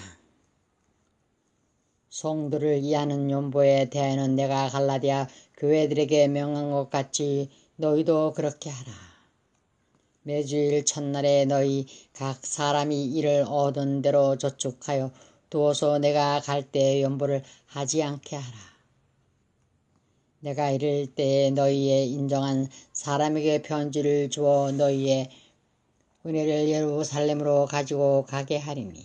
성도를 이해하는 연보에 대하여는 내가 갈라디아 교회들에게 명한 것 같이 너희도 그렇게 하라. 매주일 첫날에 너희 각 사람이 일을 얻은 대로 저축하여 두어서 내가 갈 때에 연보를 하지 않게 하라. 내가 이를 때에 너희의 인정한 사람에게 편지를 주어 너희의 은혜를 예루살렘으로 가지고 가게 하리니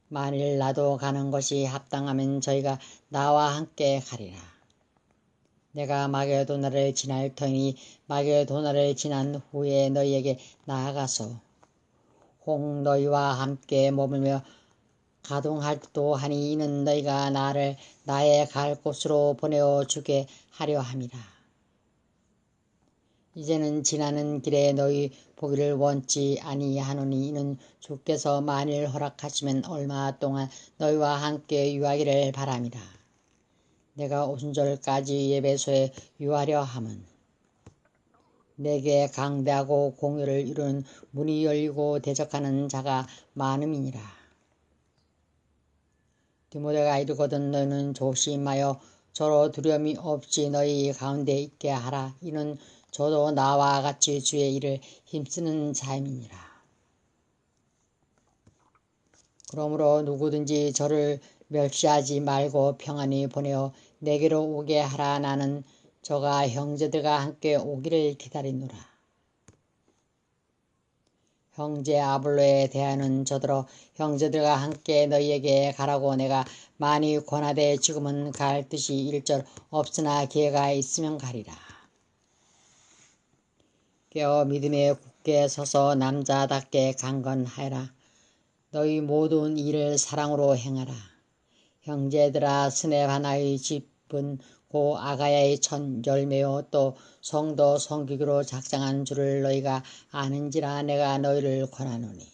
만일 나도 가는 것이 합당하면 저희가 나와 함께 가리라. 내가 마게도나를 지날 터이니 마게도나를 지난 후에 너희에게 나아가서 혹 너희와 함께 머물며 가동할 듯도 하니 이는 너희가 나를 나의 갈 곳으로 보내어 주게 하려 함이라. 이제는 지나는 길에 너희 보기를 원치 아니하노니 이는 주께서 만일 허락하시면 얼마 동안 너희와 함께 유하기를 바람이라. 내가 오순절까지 예배소에 유하려 함은 내게 강대하고 공의를 이루는 문이 열리고 대적하는 자가 많음이니라. 디모데가 이르거든 너희는 조심하여 저로 두려움이 없이 너희 가운데 있게 하라. 이는 저도 나와 같이 주의 일을 힘쓰는 자임이니라. 그러므로 누구든지 저를 멸시하지 말고 평안히 보내어 내게로 오게 하라. 나는 저가 형제들과 함께 오기를 기다리노라. 형제 아볼로에 대하여는 저더러 형제들과 함께 너희에게 가라고 내가 많이 권하되 지금은 갈 뜻이 일절 없으나 기회가 있으면 가리라. 깨어 믿음에 굳게 굳게 서서 남자답게 강건하여라. 너희 모든 일을 사랑으로 행하라. 형제들아, 스데반의 집은 고 아가야의 첫 열매요 또 성도 섬기기로 작정한 줄을 너희가 아는지라. 내가 너희를 권하노니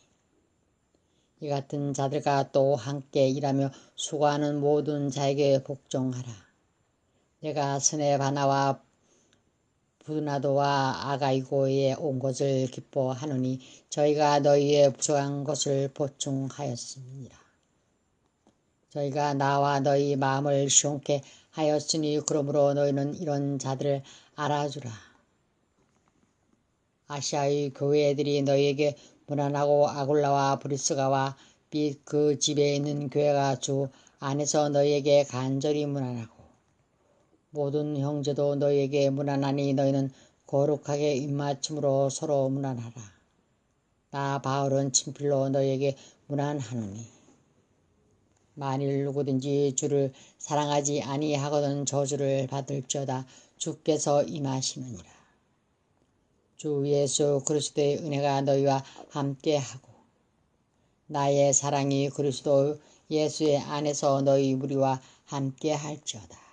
이 같은 자들과 또 함께 일하며 수고하는 모든 자에게 복종하라. 내가 스데바나와 브르나도와 아가이고에 온 것을 기뻐하노니 저희가 너희의 부족한 것을 보충하였습니다. 저희가 나와 너희 마음을 시원케 하였으니 그러므로 너희는 이런 자들을 알아주라. 아시아의 교회들이 너희에게 무난하고 아굴라와 브리스가와 및 그 집에 있는 교회가 주 안에서 너희에게 간절히 무난하고 모든 형제도 너희에게 무난하니 너희는 거룩하게 입맞춤으로 서로 무난하라. 나 바울은 친필로 너희에게 무난하노니 만일 누구든지 주를 사랑하지 아니하거든 저주를 받을지어다. 주께서 임하시느니라. 주 예수 그리스도의 은혜가 너희와 함께하고 나의 사랑이 그리스도 예수의 안에서 너희 무리와 함께할지어다.